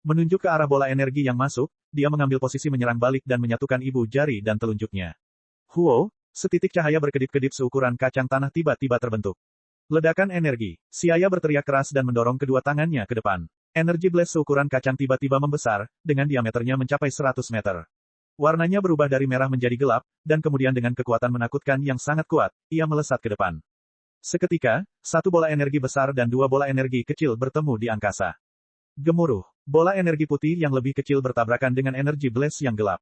Menunjuk ke arah bola energi yang masuk, dia mengambil posisi menyerang balik dan menyatukan ibu jari dan telunjuknya. Huo, setitik cahaya berkedip-kedip seukuran kacang tanah tiba-tiba terbentuk. Ledakan energi. Xiaya berteriak keras dan mendorong kedua tangannya ke depan. Energi blast seukuran kacang tiba-tiba membesar, dengan diameternya mencapai 100 meter. Warnanya berubah dari merah menjadi gelap, dan kemudian dengan kekuatan menakutkan yang sangat kuat, ia melesat ke depan. Seketika, satu bola energi besar dan dua bola energi kecil bertemu di angkasa. Gemuruh. Bola energi putih yang lebih kecil bertabrakan dengan energi blast yang gelap.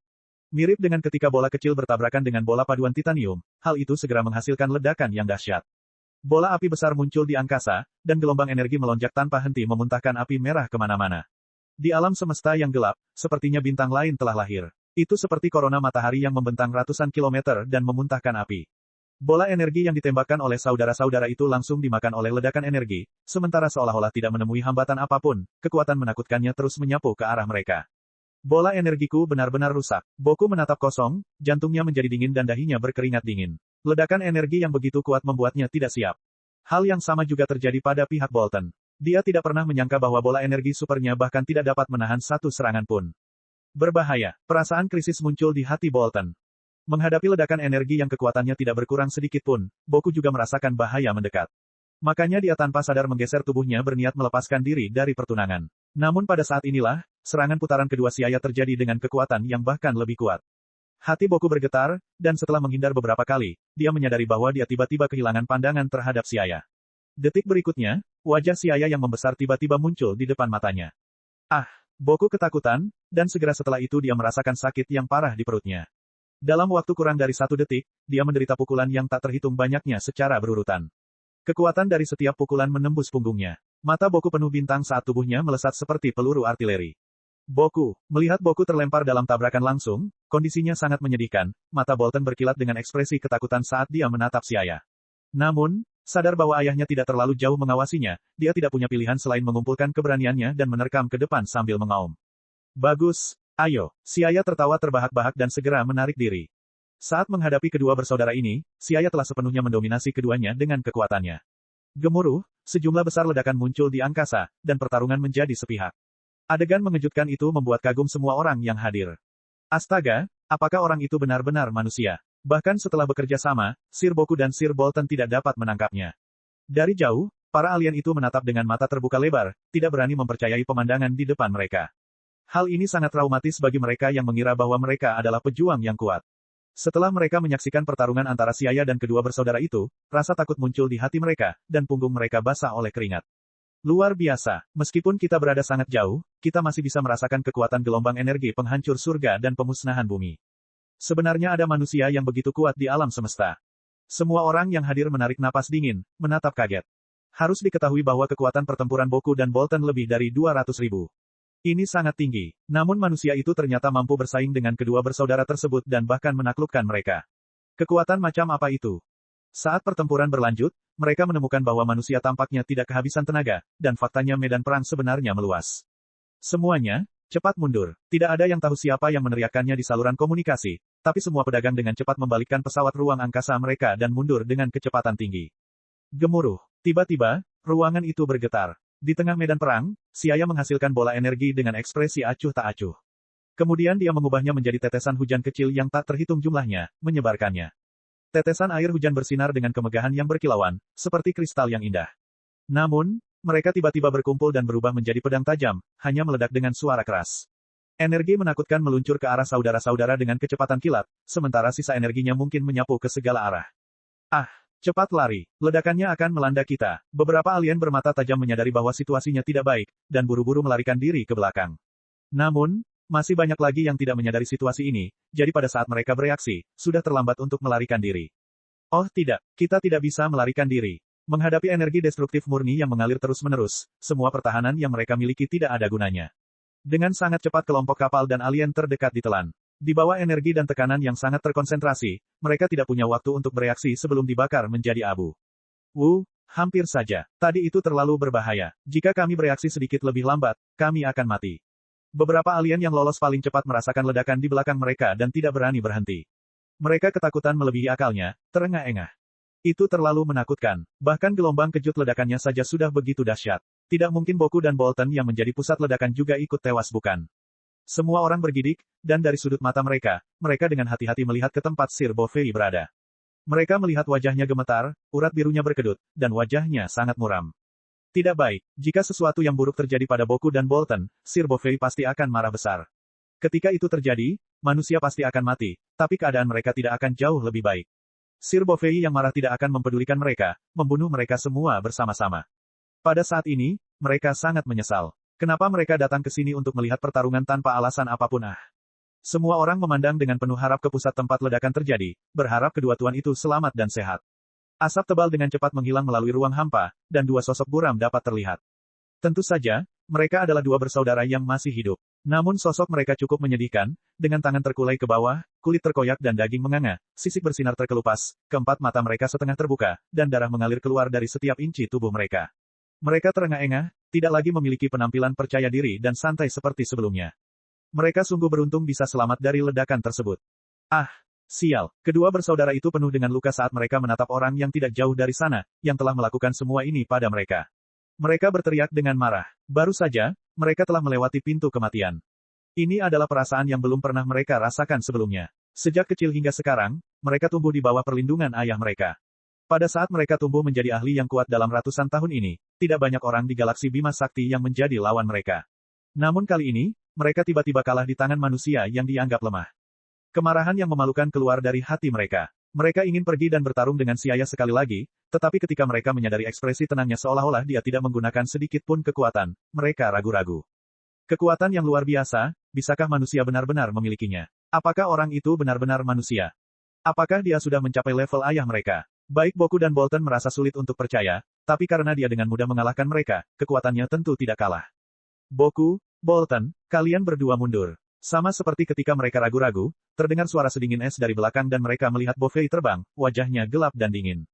Mirip dengan ketika bola kecil bertabrakan dengan bola paduan titanium, hal itu segera menghasilkan ledakan yang dahsyat. Bola api besar muncul di angkasa, dan gelombang energi melonjak tanpa henti memuntahkan api merah kemana-mana. Di alam semesta yang gelap, sepertinya bintang lain telah lahir. Itu seperti korona matahari yang membentang ratusan kilometer dan memuntahkan api. Bola energi yang ditembakkan oleh saudara-saudara itu langsung dimakan oleh ledakan energi, sementara seolah-olah tidak menemui hambatan apapun, kekuatan menakutkannya terus menyapu ke arah mereka. Bola energiku benar-benar rusak. Boku menatap kosong, jantungnya menjadi dingin dan dahinya berkeringat dingin. Ledakan energi yang begitu kuat membuatnya tidak siap. Hal yang sama juga terjadi pada pihak Bolton. Dia tidak pernah menyangka bahwa bola energi supernya bahkan tidak dapat menahan satu serangan pun. Berbahaya. Perasaan krisis muncul di hati Bolton. Menghadapi ledakan energi yang kekuatannya tidak berkurang sedikit pun, Boku juga merasakan bahaya mendekat. Makanya dia tanpa sadar menggeser tubuhnya berniat melepaskan diri dari pertunangan. Namun pada saat inilah, serangan putaran kedua Xiaya terjadi dengan kekuatan yang bahkan lebih kuat. Hati Boku bergetar, dan setelah menghindar beberapa kali, dia menyadari bahwa dia tiba-tiba kehilangan pandangan terhadap Xiaya. Detik berikutnya, wajah Xiaya yang membesar tiba-tiba muncul di depan matanya. Ah! Boku ketakutan, dan segera setelah itu dia merasakan sakit yang parah di perutnya. Dalam waktu kurang dari 1 detik, dia menderita pukulan yang tak terhitung banyaknya secara berurutan. Kekuatan dari setiap pukulan menembus punggungnya. Mata Boku penuh bintang saat tubuhnya melesat seperti peluru artileri. Boku, melihat Boku terlempar dalam tabrakan langsung, kondisinya sangat menyedihkan, mata Bolton berkilat dengan ekspresi ketakutan saat dia menatap Xiaya. Namun, sadar bahwa ayahnya tidak terlalu jauh mengawasinya, dia tidak punya pilihan selain mengumpulkan keberaniannya dan menerkam ke depan sambil mengaum. Bagus, ayo. Xiaya tertawa terbahak-bahak dan segera menarik diri. Saat menghadapi kedua bersaudara ini, Xiaya telah sepenuhnya mendominasi keduanya dengan kekuatannya. Gemuruh, sejumlah besar ledakan muncul di angkasa, dan pertarungan menjadi sepihak. Adegan mengejutkan itu membuat kagum semua orang yang hadir. Astaga, apakah orang itu benar-benar manusia? Bahkan setelah bekerja sama, Sir Boku dan Sir Bolton tidak dapat menangkapnya. Dari jauh, para alien itu menatap dengan mata terbuka lebar, tidak berani mempercayai pemandangan di depan mereka. Hal ini sangat traumatis bagi mereka yang mengira bahwa mereka adalah pejuang yang kuat. Setelah mereka menyaksikan pertarungan antara Xiaya dan kedua bersaudara itu, rasa takut muncul di hati mereka, dan punggung mereka basah oleh keringat. Luar biasa, meskipun kita berada sangat jauh, kita masih bisa merasakan kekuatan gelombang energi penghancur surga dan pemusnahan bumi. Sebenarnya ada manusia yang begitu kuat di alam semesta. Semua orang yang hadir menarik napas dingin, menatap kaget. Harus diketahui bahwa kekuatan pertempuran Boku dan Bolton lebih dari 200.000. Ini sangat tinggi. Namun manusia itu ternyata mampu bersaing dengan kedua bersaudara tersebut dan bahkan menaklukkan mereka. Kekuatan macam apa itu? Saat pertempuran berlanjut, mereka menemukan bahwa manusia tampaknya tidak kehabisan tenaga, dan faktanya medan perang sebenarnya meluas. Semuanya, cepat mundur. Tidak ada yang tahu siapa yang meneriakkannya di saluran komunikasi, tapi semua pedagang dengan cepat membalikkan pesawat ruang angkasa mereka dan mundur dengan kecepatan tinggi. Gemuruh. Tiba-tiba, ruangan itu bergetar. Di tengah medan perang, Xiaya menghasilkan bola energi dengan ekspresi acuh tak acuh. Kemudian dia mengubahnya menjadi tetesan hujan kecil yang tak terhitung jumlahnya, menyebarkannya. Tetesan air hujan bersinar dengan kemegahan yang berkilauan, seperti kristal yang indah. Namun, mereka tiba-tiba berkumpul dan berubah menjadi pedang tajam, hanya meledak dengan suara keras. Energi menakutkan meluncur ke arah saudara-saudara dengan kecepatan kilat, sementara sisa energinya mungkin menyapu ke segala arah. Ah, cepat lari, ledakannya akan melanda kita. Beberapa alien bermata tajam menyadari bahwa situasinya tidak baik, dan buru-buru melarikan diri ke belakang. Namun, masih banyak lagi yang tidak menyadari situasi ini, jadi pada saat mereka bereaksi, sudah terlambat untuk melarikan diri. Oh tidak, kita tidak bisa melarikan diri. Menghadapi energi destruktif murni yang mengalir terus-menerus, semua pertahanan yang mereka miliki tidak ada gunanya. Dengan sangat cepat kelompok kapal dan alien terdekat ditelan. Di bawah energi dan tekanan yang sangat terkonsentrasi, mereka tidak punya waktu untuk bereaksi sebelum dibakar menjadi abu. Hampir saja. Tadi itu terlalu berbahaya. Jika kami bereaksi sedikit lebih lambat, kami akan mati. Beberapa alien yang lolos paling cepat merasakan ledakan di belakang mereka dan tidak berani berhenti. Mereka ketakutan melebihi akalnya, terengah-engah. Itu terlalu menakutkan. Bahkan gelombang kejut ledakannya saja sudah begitu dahsyat. Tidak mungkin Boku dan Bolton yang menjadi pusat ledakan juga ikut tewas bukan? Semua orang bergidik, dan dari sudut mata mereka, mereka dengan hati-hati melihat ke tempat Sir Bovei berada. Mereka melihat wajahnya gemetar, urat birunya berkedut, dan wajahnya sangat muram. Tidak baik, jika sesuatu yang buruk terjadi pada Boku dan Bolton, Sir Bovei pasti akan marah besar. Ketika itu terjadi, manusia pasti akan mati, tapi keadaan mereka tidak akan jauh lebih baik. Sir Bovei yang marah tidak akan mempedulikan mereka, membunuh mereka semua bersama-sama. Pada saat ini, mereka sangat menyesal. Kenapa mereka datang ke sini untuk melihat pertarungan tanpa alasan apapun Semua orang memandang dengan penuh harap ke pusat tempat ledakan terjadi, berharap kedua tuan itu selamat dan sehat. Asap tebal dengan cepat menghilang melalui ruang hampa, dan dua sosok buram dapat terlihat. Tentu saja, mereka adalah dua bersaudara yang masih hidup. Namun sosok mereka cukup menyedihkan, dengan tangan terkulai ke bawah, kulit terkoyak dan daging menganga, sisik bersinar terkelupas, keempat mata mereka setengah terbuka, dan darah mengalir keluar dari setiap inci tubuh mereka. Mereka terengah-engah, tidak lagi memiliki penampilan percaya diri dan santai seperti sebelumnya. Mereka sungguh beruntung bisa selamat dari ledakan tersebut. Sial, kedua bersaudara itu penuh dengan luka saat mereka menatap orang yang tidak jauh dari sana, yang telah melakukan semua ini pada mereka. Mereka berteriak dengan marah. Baru saja, mereka telah melewati pintu kematian. Ini adalah perasaan yang belum pernah mereka rasakan sebelumnya. Sejak kecil hingga sekarang, mereka tumbuh di bawah perlindungan ayah mereka. Pada saat mereka tumbuh menjadi ahli yang kuat dalam ratusan tahun ini, tidak banyak orang di galaksi Bima Sakti yang menjadi lawan mereka. Namun kali ini, mereka tiba-tiba kalah di tangan manusia yang dianggap lemah. Kemarahan yang memalukan keluar dari hati mereka. Mereka ingin pergi dan bertarung dengan Siaya sekali lagi, tetapi ketika mereka menyadari ekspresi tenangnya seolah-olah dia tidak menggunakan sedikit pun kekuatan, mereka ragu-ragu. Kekuatan yang luar biasa, bisakah manusia benar-benar memilikinya? Apakah orang itu benar-benar manusia? Apakah dia sudah mencapai level ayah mereka? Baik Boku dan Bolton merasa sulit untuk percaya, tapi karena dia dengan mudah mengalahkan mereka, kekuatannya tentu tidak kalah. Boku, Bolton, kalian berdua mundur. Sama seperti ketika mereka ragu-ragu, terdengar suara sedingin es dari belakang dan mereka melihat Bovei terbang, wajahnya gelap dan dingin.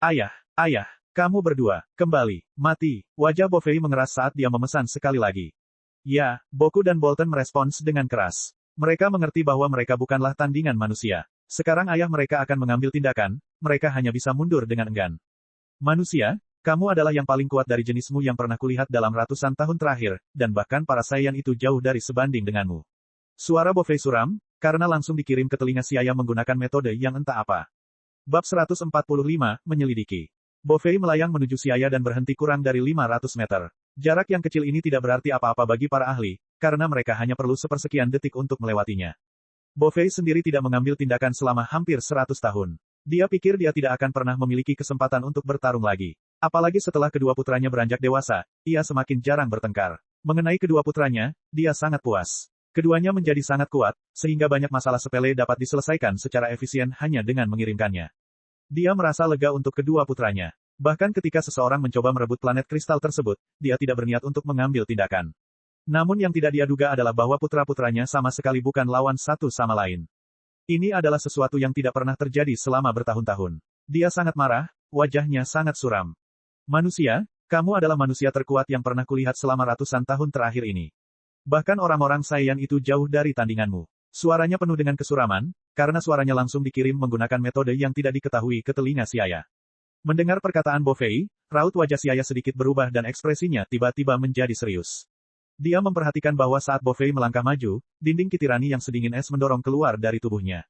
Ayah, kamu berdua, kembali, mati. Wajah Bovei mengeras saat dia memesan sekali lagi. Ya, Boku dan Bolton merespons dengan keras. Mereka mengerti bahwa mereka bukanlah tandingan manusia. Sekarang ayah mereka akan mengambil tindakan, mereka hanya bisa mundur dengan enggan. Manusia, kamu adalah yang paling kuat dari jenismu yang pernah kulihat dalam ratusan tahun terakhir, dan bahkan para Saiyan itu jauh dari sebanding denganmu. Suara Bovei suram, karena langsung dikirim ke telinga Siaya menggunakan metode yang entah apa. Bab 145, menyelidiki. Bovei melayang menuju Siaya dan berhenti kurang dari 500 meter. Jarak yang kecil ini tidak berarti apa-apa bagi para ahli, karena mereka hanya perlu sepersekian detik untuk melewatinya. Bovei sendiri tidak mengambil tindakan selama hampir 100 tahun. Dia pikir dia tidak akan pernah memiliki kesempatan untuk bertarung lagi. Apalagi setelah kedua putranya beranjak dewasa, ia semakin jarang bertengkar. Mengenai kedua putranya, dia sangat puas. Keduanya menjadi sangat kuat, sehingga banyak masalah sepele dapat diselesaikan secara efisien hanya dengan mengirimkannya. Dia merasa lega untuk kedua putranya. Bahkan ketika seseorang mencoba merebut planet kristal tersebut, dia tidak berniat untuk mengambil tindakan. Namun yang tidak dia duga adalah bahwa putra-putranya sama sekali bukan lawan satu sama lain. Ini adalah sesuatu yang tidak pernah terjadi selama bertahun-tahun. Dia sangat marah, wajahnya sangat suram. Manusia, kamu adalah manusia terkuat yang pernah kulihat selama ratusan tahun terakhir ini. Bahkan orang-orang Saiyan itu jauh dari tandinganmu. Suaranya penuh dengan kesuraman, karena suaranya langsung dikirim menggunakan metode yang tidak diketahui ke telinga Siaya. Mendengar perkataan Bovei, raut wajah Siaya sedikit berubah dan ekspresinya tiba-tiba menjadi serius. Dia memperhatikan bahwa saat Bovei melangkah maju, dinding kitirani yang sedingin es mendorong keluar dari tubuhnya.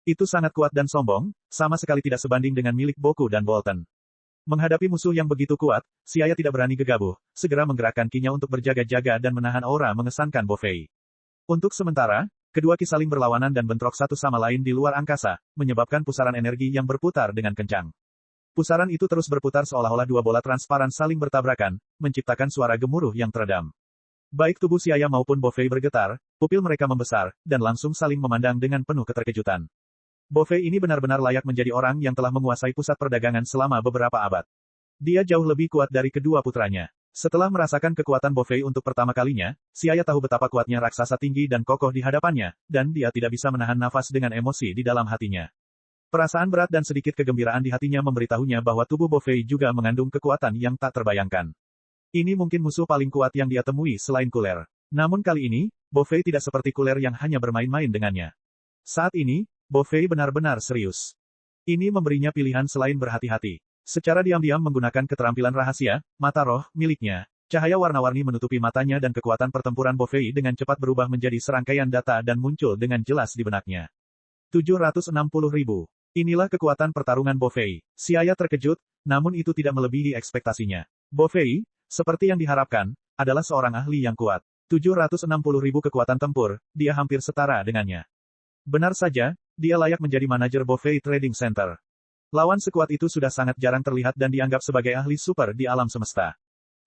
Itu sangat kuat dan sombong, sama sekali tidak sebanding dengan milik Boku dan Bolton. Menghadapi musuh yang begitu kuat, Siaya tidak berani gegabah, segera menggerakkan kinya untuk berjaga-jaga dan menahan aura mengesankan Bovei. Untuk sementara, kedua ki saling berlawanan dan bentrok satu sama lain di luar angkasa, menyebabkan pusaran energi yang berputar dengan kencang. Pusaran itu terus berputar seolah-olah dua bola transparan saling bertabrakan, menciptakan suara gemuruh yang teredam. Baik tubuh Siaya maupun Bovei bergetar, pupil mereka membesar, dan langsung saling memandang dengan penuh keterkejutan. Bovei ini benar-benar layak menjadi orang yang telah menguasai pusat perdagangan selama beberapa abad. Dia jauh lebih kuat dari kedua putranya. Setelah merasakan kekuatan Bovei untuk pertama kalinya, Siaya tahu betapa kuatnya raksasa tinggi dan kokoh di hadapannya, dan dia tidak bisa menahan nafas dengan emosi di dalam hatinya. Perasaan berat dan sedikit kegembiraan di hatinya memberitahunya bahwa tubuh Bovei juga mengandung kekuatan yang tak terbayangkan. Ini mungkin musuh paling kuat yang dia temui selain Kuler. Namun kali ini, Bovei tidak seperti Kuler yang hanya bermain-main dengannya. Saat ini, Bovei benar-benar serius. Ini memberinya pilihan selain berhati-hati. Secara diam-diam menggunakan keterampilan rahasia, mata roh, miliknya, cahaya warna-warni menutupi matanya dan kekuatan pertempuran Bovei dengan cepat berubah menjadi serangkaian data dan muncul dengan jelas di benaknya. 760.000. Inilah kekuatan pertarungan Bovei. Siaya terkejut, namun itu tidak melebihi ekspektasinya. Bovei, seperti yang diharapkan, adalah seorang ahli yang kuat. 760.000 kekuatan tempur, dia hampir setara dengannya. Benar saja, dia layak menjadi manajer Bovei Trading Center. Lawan sekuat itu sudah sangat jarang terlihat dan dianggap sebagai ahli super di alam semesta.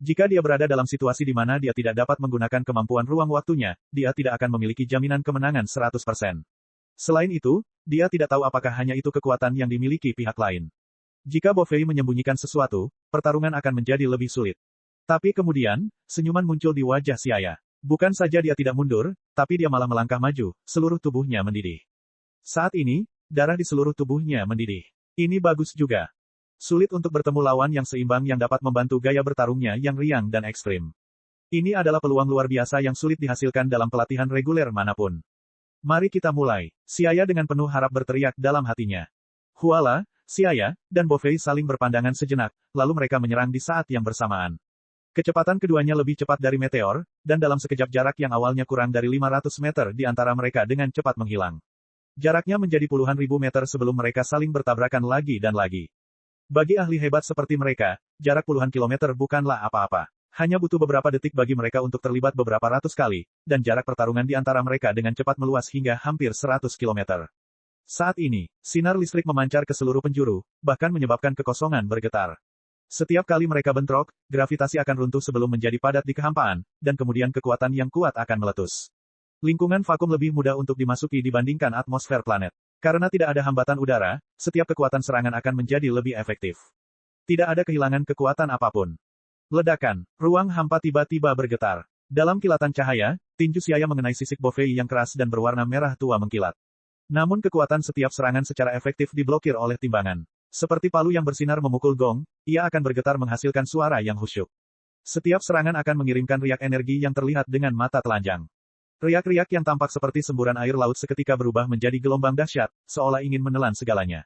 Jika dia berada dalam situasi di mana dia tidak dapat menggunakan kemampuan ruang waktunya, dia tidak akan memiliki jaminan kemenangan 100%. Selain itu, dia tidak tahu apakah hanya itu kekuatan yang dimiliki pihak lain. Jika Bovei menyembunyikan sesuatu, pertarungan akan menjadi lebih sulit. Tapi kemudian, senyuman muncul di wajah Siaya. Bukan saja dia tidak mundur, tapi dia malah melangkah maju, seluruh tubuhnya mendidih. Saat ini, darah di seluruh tubuhnya mendidih. Ini bagus juga. Sulit untuk bertemu lawan yang seimbang yang dapat membantu gaya bertarungnya yang riang dan ekstrim. Ini adalah peluang luar biasa yang sulit dihasilkan dalam pelatihan reguler manapun. Mari kita mulai. Siaya dengan penuh harap berteriak dalam hatinya. Huala, Siaya, dan Bovei saling berpandangan sejenak, lalu mereka menyerang di saat yang bersamaan. Kecepatan keduanya lebih cepat dari meteor, dan dalam sekejap jarak yang awalnya kurang dari 500 meter di antara mereka dengan cepat menghilang. Jaraknya menjadi puluhan ribu meter sebelum mereka saling bertabrakan lagi dan lagi. Bagi ahli hebat seperti mereka, jarak puluhan kilometer bukanlah apa-apa. Hanya butuh beberapa detik bagi mereka untuk terlibat beberapa ratus kali, dan jarak pertarungan di antara mereka dengan cepat meluas hingga hampir 100 kilometer. Saat ini, sinar listrik memancar ke seluruh penjuru, bahkan menyebabkan kekosongan bergetar. Setiap kali mereka bentrok, gravitasi akan runtuh sebelum menjadi padat di kehampaan, dan kemudian kekuatan yang kuat akan meletus. Lingkungan vakum lebih mudah untuk dimasuki dibandingkan atmosfer planet. Karena tidak ada hambatan udara, setiap kekuatan serangan akan menjadi lebih efektif. Tidak ada kehilangan kekuatan apapun. Ledakan, ruang hampa tiba-tiba bergetar. Dalam kilatan cahaya, tinju Siaya mengenai sisik Bovei yang keras dan berwarna merah tua mengkilat. Namun kekuatan setiap serangan secara efektif diblokir oleh timbangan. Seperti palu yang bersinar memukul gong, ia akan bergetar menghasilkan suara yang khusyuk. Setiap serangan akan mengirimkan riak energi yang terlihat dengan mata telanjang. Riak-riak yang tampak seperti semburan air laut seketika berubah menjadi gelombang dahsyat, seolah ingin menelan segalanya.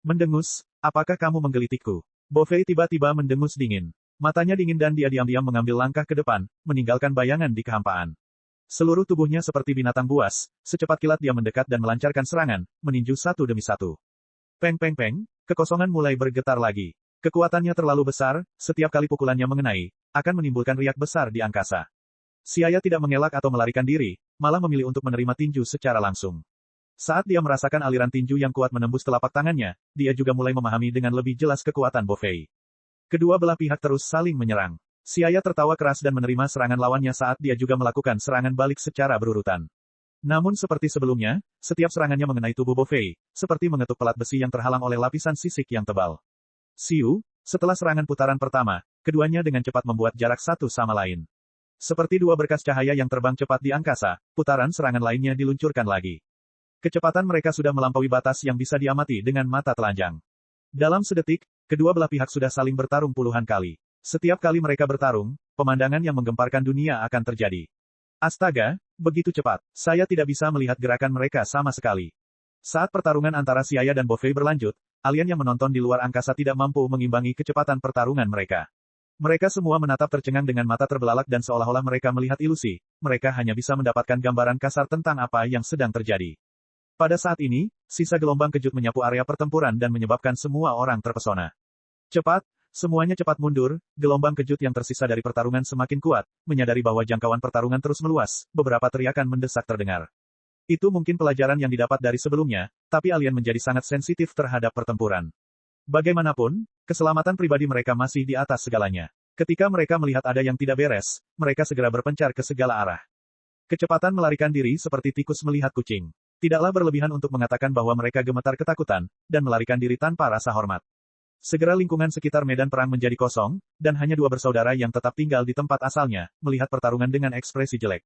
Mendengus, apakah kamu menggelitikku? Bovei tiba-tiba mendengus dingin. Matanya dingin dan dia diam-diam mengambil langkah ke depan, meninggalkan bayangan di kehampaan. Seluruh tubuhnya seperti binatang buas, secepat kilat dia mendekat dan melancarkan serangan, meninju satu demi satu. Peng peng peng, kekosongan mulai bergetar lagi. Kekuatannya terlalu besar, setiap kali pukulannya mengenai, akan menimbulkan riak besar di angkasa. Siaya tidak mengelak atau melarikan diri, malah memilih untuk menerima tinju secara langsung. Saat dia merasakan aliran tinju yang kuat menembus telapak tangannya, dia juga mulai memahami dengan lebih jelas kekuatan Bovei. Kedua belah pihak terus saling menyerang. Siaya tertawa keras dan menerima serangan lawannya saat dia juga melakukan serangan balik secara berurutan. Namun seperti sebelumnya, setiap serangannya mengenai tubuh Bovei, seperti mengetuk pelat besi yang terhalang oleh lapisan sisik yang tebal. Siu, setelah serangan putaran pertama, keduanya dengan cepat membuat jarak satu sama lain. Seperti dua berkas cahaya yang terbang cepat di angkasa, putaran serangan lainnya diluncurkan lagi. Kecepatan mereka sudah melampaui batas yang bisa diamati dengan mata telanjang. Dalam sedetik, kedua belah pihak sudah saling bertarung puluhan kali. Setiap kali mereka bertarung, pemandangan yang menggemparkan dunia akan terjadi. Astaga, begitu cepat, saya tidak bisa melihat gerakan mereka sama sekali. Saat pertarungan antara Siaya dan Bovei berlanjut, alien yang menonton di luar angkasa tidak mampu mengimbangi kecepatan pertarungan mereka. Mereka semua menatap tercengang dengan mata terbelalak dan seolah-olah mereka melihat ilusi, mereka hanya bisa mendapatkan gambaran kasar tentang apa yang sedang terjadi. Pada saat ini, sisa gelombang kejut menyapu area pertempuran dan menyebabkan semua orang terpesona. Cepat, semuanya cepat mundur, gelombang kejut yang tersisa dari pertarungan semakin kuat, menyadari bahwa jangkauan pertarungan terus meluas, beberapa teriakan mendesak terdengar. Itu mungkin pelajaran yang didapat dari sebelumnya, tapi alien menjadi sangat sensitif terhadap pertempuran. Bagaimanapun, keselamatan pribadi mereka masih di atas segalanya. Ketika mereka melihat ada yang tidak beres, mereka segera berpencar ke segala arah. Kecepatan melarikan diri seperti tikus melihat kucing. Tidaklah berlebihan untuk mengatakan bahwa mereka gemetar ketakutan, dan melarikan diri tanpa rasa hormat. Segera lingkungan sekitar medan perang menjadi kosong, dan hanya dua bersaudara yang tetap tinggal di tempat asalnya, melihat pertarungan dengan ekspresi jelek.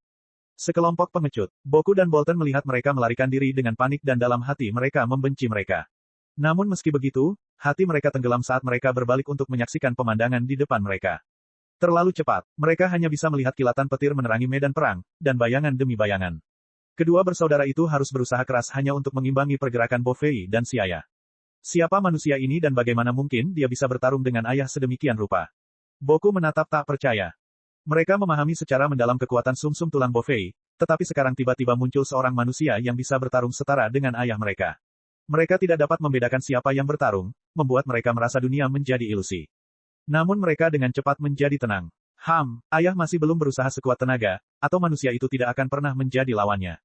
Sekelompok pengecut, Boku dan Bolton melihat mereka melarikan diri dengan panik dan dalam hati mereka membenci mereka. Namun meski begitu, hati mereka tenggelam saat mereka berbalik untuk menyaksikan pemandangan di depan mereka. Terlalu cepat, mereka hanya bisa melihat kilatan petir menerangi medan perang, dan bayangan demi bayangan. Kedua bersaudara itu harus berusaha keras hanya untuk mengimbangi pergerakan Bovei dan Siaya. Siapa manusia ini dan bagaimana mungkin dia bisa bertarung dengan ayah sedemikian rupa? Boku menatap tak percaya. Mereka memahami secara mendalam kekuatan sumsum tulang Bofei, tetapi sekarang tiba-tiba muncul seorang manusia yang bisa bertarung setara dengan ayah mereka. Mereka tidak dapat membedakan siapa yang bertarung, membuat mereka merasa dunia menjadi ilusi. Namun mereka dengan cepat menjadi tenang. Ayah masih belum berusaha sekuat tenaga, atau manusia itu tidak akan pernah menjadi lawannya.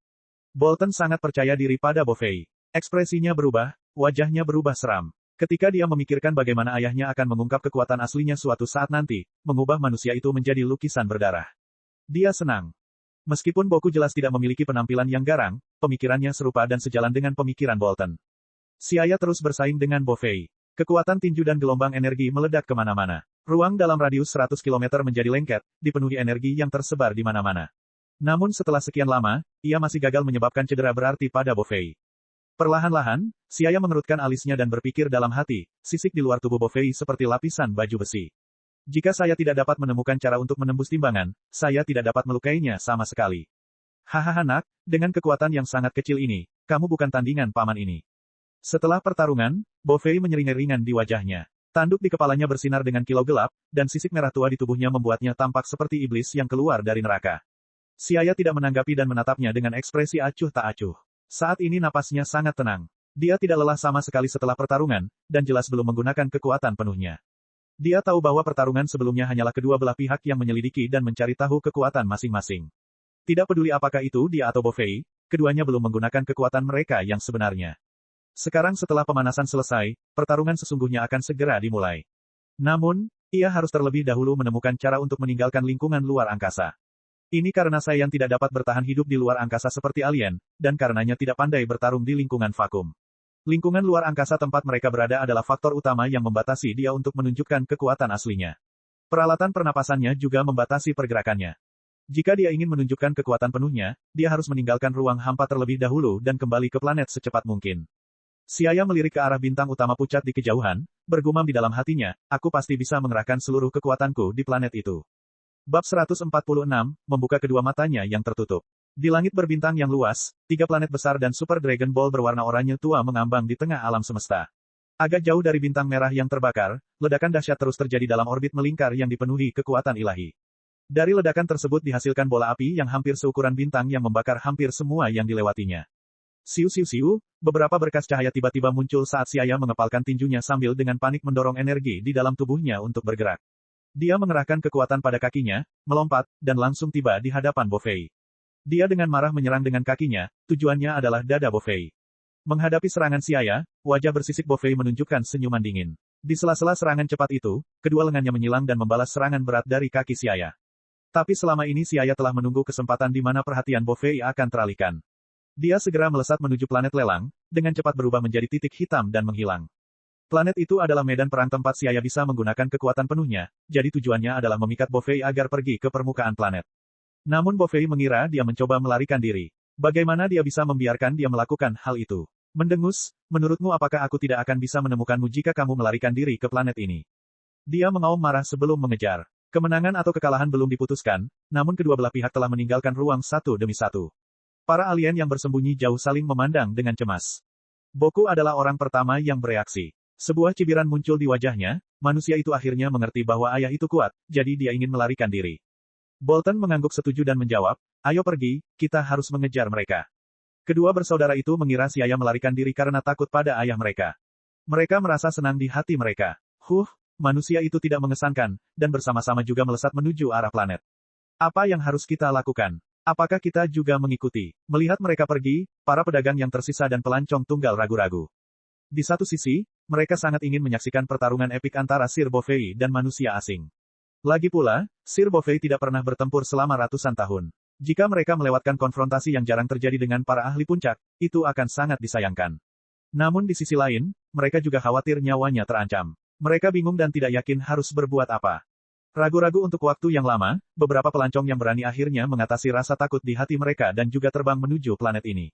Bolton sangat percaya diri pada Bofei. Ekspresinya berubah, wajahnya berubah seram. Ketika dia memikirkan bagaimana ayahnya akan mengungkap kekuatan aslinya suatu saat nanti, mengubah manusia itu menjadi lukisan berdarah. Dia senang. Meskipun Boku jelas tidak memiliki penampilan yang garang, pemikirannya serupa dan sejalan dengan pemikiran Bolton. Siaya terus bersaing dengan Bofei. Kekuatan tinju dan gelombang energi meledak kemana-mana. Ruang dalam radius 100 km menjadi lengket, dipenuhi energi yang tersebar di mana-mana. Namun setelah sekian lama, ia masih gagal menyebabkan cedera berarti pada Bofei. Perlahan-lahan, Siaya mengerutkan alisnya dan berpikir dalam hati, sisik di luar tubuh Bofei seperti lapisan baju besi. Jika saya tidak dapat menemukan cara untuk menembus timbangan, saya tidak dapat melukainya sama sekali. Hahaha nak, dengan kekuatan yang sangat kecil ini, kamu bukan tandingan paman ini. Setelah pertarungan, Bofei menyeringai ringan di wajahnya. Tanduk di kepalanya bersinar dengan kilau gelap, dan sisik merah tua di tubuhnya membuatnya tampak seperti iblis yang keluar dari neraka. Siaya tidak menanggapi dan menatapnya dengan ekspresi acuh tak acuh. Saat ini napasnya sangat tenang. Dia tidak lelah sama sekali setelah pertarungan, dan jelas belum menggunakan kekuatan penuhnya. Dia tahu bahwa pertarungan sebelumnya hanyalah kedua belah pihak yang menyelidiki dan mencari tahu kekuatan masing-masing. Tidak peduli apakah itu dia atau Bofei, keduanya belum menggunakan kekuatan mereka yang sebenarnya. Sekarang setelah pemanasan selesai, pertarungan sesungguhnya akan segera dimulai. Namun, ia harus terlebih dahulu menemukan cara untuk meninggalkan lingkungan luar angkasa. Ini karena saya yang tidak dapat bertahan hidup di luar angkasa seperti alien, dan karenanya tidak pandai bertarung di lingkungan vakum. Lingkungan luar angkasa tempat mereka berada adalah faktor utama yang membatasi dia untuk menunjukkan kekuatan aslinya. Peralatan pernapasannya juga membatasi pergerakannya. Jika dia ingin menunjukkan kekuatan penuhnya, dia harus meninggalkan ruang hampa terlebih dahulu dan kembali ke planet secepat mungkin. Siaya melirik ke arah bintang utama pucat di kejauhan, bergumam di dalam hatinya, aku pasti bisa mengerahkan seluruh kekuatanku di planet itu. Bab 146, membuka kedua matanya yang tertutup. Di langit berbintang yang luas, 3 planet besar dan Super Dragon Ball berwarna oranye tua mengambang di tengah alam semesta. Agak jauh dari bintang merah yang terbakar, ledakan dahsyat terus terjadi dalam orbit melingkar yang dipenuhi kekuatan ilahi. Dari ledakan tersebut dihasilkan bola api yang hampir seukuran bintang yang membakar hampir semua yang dilewatinya. Siu, beberapa berkas cahaya tiba-tiba muncul saat Siaya mengepalkan tinjunya sambil dengan panik mendorong energi di dalam tubuhnya untuk bergerak. Dia mengerahkan kekuatan pada kakinya, melompat, dan langsung tiba di hadapan Bofei. Dia dengan marah menyerang dengan kakinya, tujuannya adalah dada Bofei. Menghadapi serangan Siaya, wajah bersisik Bofei menunjukkan senyuman dingin. Di sela-sela serangan cepat itu, kedua lengannya menyilang dan membalas serangan berat dari kaki Siaya. Tapi selama ini Siaya telah menunggu kesempatan di mana perhatian Bofei akan teralihkan. Dia segera melesat menuju planet lelang, dengan cepat berubah menjadi titik hitam dan menghilang. Planet itu adalah medan perang tempat Siaya bisa menggunakan kekuatan penuhnya, jadi tujuannya adalah memikat Bofei agar pergi ke permukaan planet. Namun Bofei mengira dia mencoba melarikan diri. Bagaimana dia bisa membiarkan dia melakukan hal itu? Mendengus, menurutmu apakah aku tidak akan bisa menemukanmu jika kamu melarikan diri ke planet ini? Dia mengaum marah sebelum mengejar. Kemenangan atau kekalahan belum diputuskan, namun kedua belah pihak telah meninggalkan ruang satu demi satu. Para alien yang bersembunyi jauh saling memandang dengan cemas. Boku adalah orang pertama yang bereaksi. Sebuah cibiran muncul di wajahnya, manusia itu akhirnya mengerti bahwa ayah itu kuat, jadi dia ingin melarikan diri. Bolton mengangguk setuju dan menjawab, ayo pergi, kita harus mengejar mereka. Kedua bersaudara itu mengira Siaya melarikan diri karena takut pada ayah mereka. Mereka merasa senang di hati mereka. Manusia itu tidak mengesankan, dan bersama-sama juga melesat menuju arah planet. Apa yang harus kita lakukan? Apakah kita juga mengikuti? Melihat mereka pergi, para pedagang yang tersisa dan pelancong tunggal ragu-ragu. Di satu sisi, mereka sangat ingin menyaksikan pertarungan epik antara Sir Bofei dan manusia asing. Lagi pula, Sir Bofei tidak pernah bertempur selama ratusan tahun. Jika mereka melewatkan konfrontasi yang jarang terjadi dengan para ahli puncak, itu akan sangat disayangkan. Namun di sisi lain, mereka juga khawatir nyawanya terancam. Mereka bingung dan tidak yakin harus berbuat apa. Ragu-ragu untuk waktu yang lama, beberapa pelancong yang berani akhirnya mengatasi rasa takut di hati mereka dan juga terbang menuju planet ini.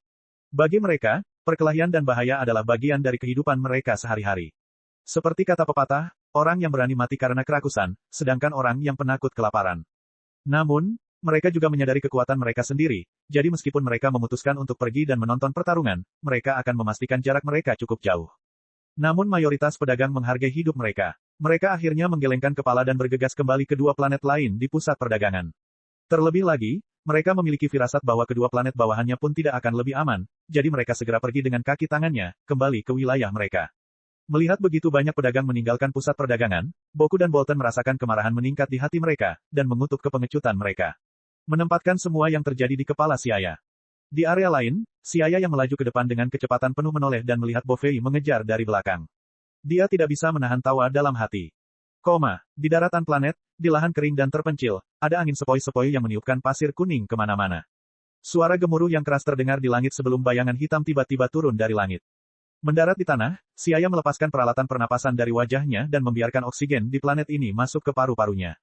Bagi mereka, perkelahian dan bahaya adalah bagian dari kehidupan mereka sehari-hari. Seperti kata pepatah, orang yang berani mati karena kerakusan, sedangkan orang yang penakut kelaparan. Namun, mereka juga menyadari kekuatan mereka sendiri, jadi meskipun mereka memutuskan untuk pergi dan menonton pertarungan, mereka akan memastikan jarak mereka cukup jauh. Namun mayoritas pedagang menghargai hidup mereka. Mereka akhirnya menggelengkan kepala dan bergegas kembali ke dua planet lain di pusat perdagangan. Terlebih lagi, mereka memiliki firasat bahwa kedua planet bawahannya pun tidak akan lebih aman, jadi mereka segera pergi dengan kaki tangannya, kembali ke wilayah mereka. Melihat begitu banyak pedagang meninggalkan pusat perdagangan, Boku dan Bolton merasakan kemarahan meningkat di hati mereka, dan mengutuk kepengecutan mereka. Menempatkan semua yang terjadi di kepala si ayah. Di area lain, si ayah yang melaju ke depan dengan kecepatan penuh menoleh dan melihat Bovei mengejar dari belakang. Dia tidak bisa menahan tawa dalam hati. Di daratan planet, di lahan kering dan terpencil, ada angin sepoi-sepoi yang meniupkan pasir kuning kemana-mana. Suara gemuruh yang keras terdengar di langit sebelum bayangan hitam tiba-tiba turun dari langit. Mendarat di tanah, si ayah melepaskan peralatan pernapasan dari wajahnya dan membiarkan oksigen di planet ini masuk ke paru-parunya.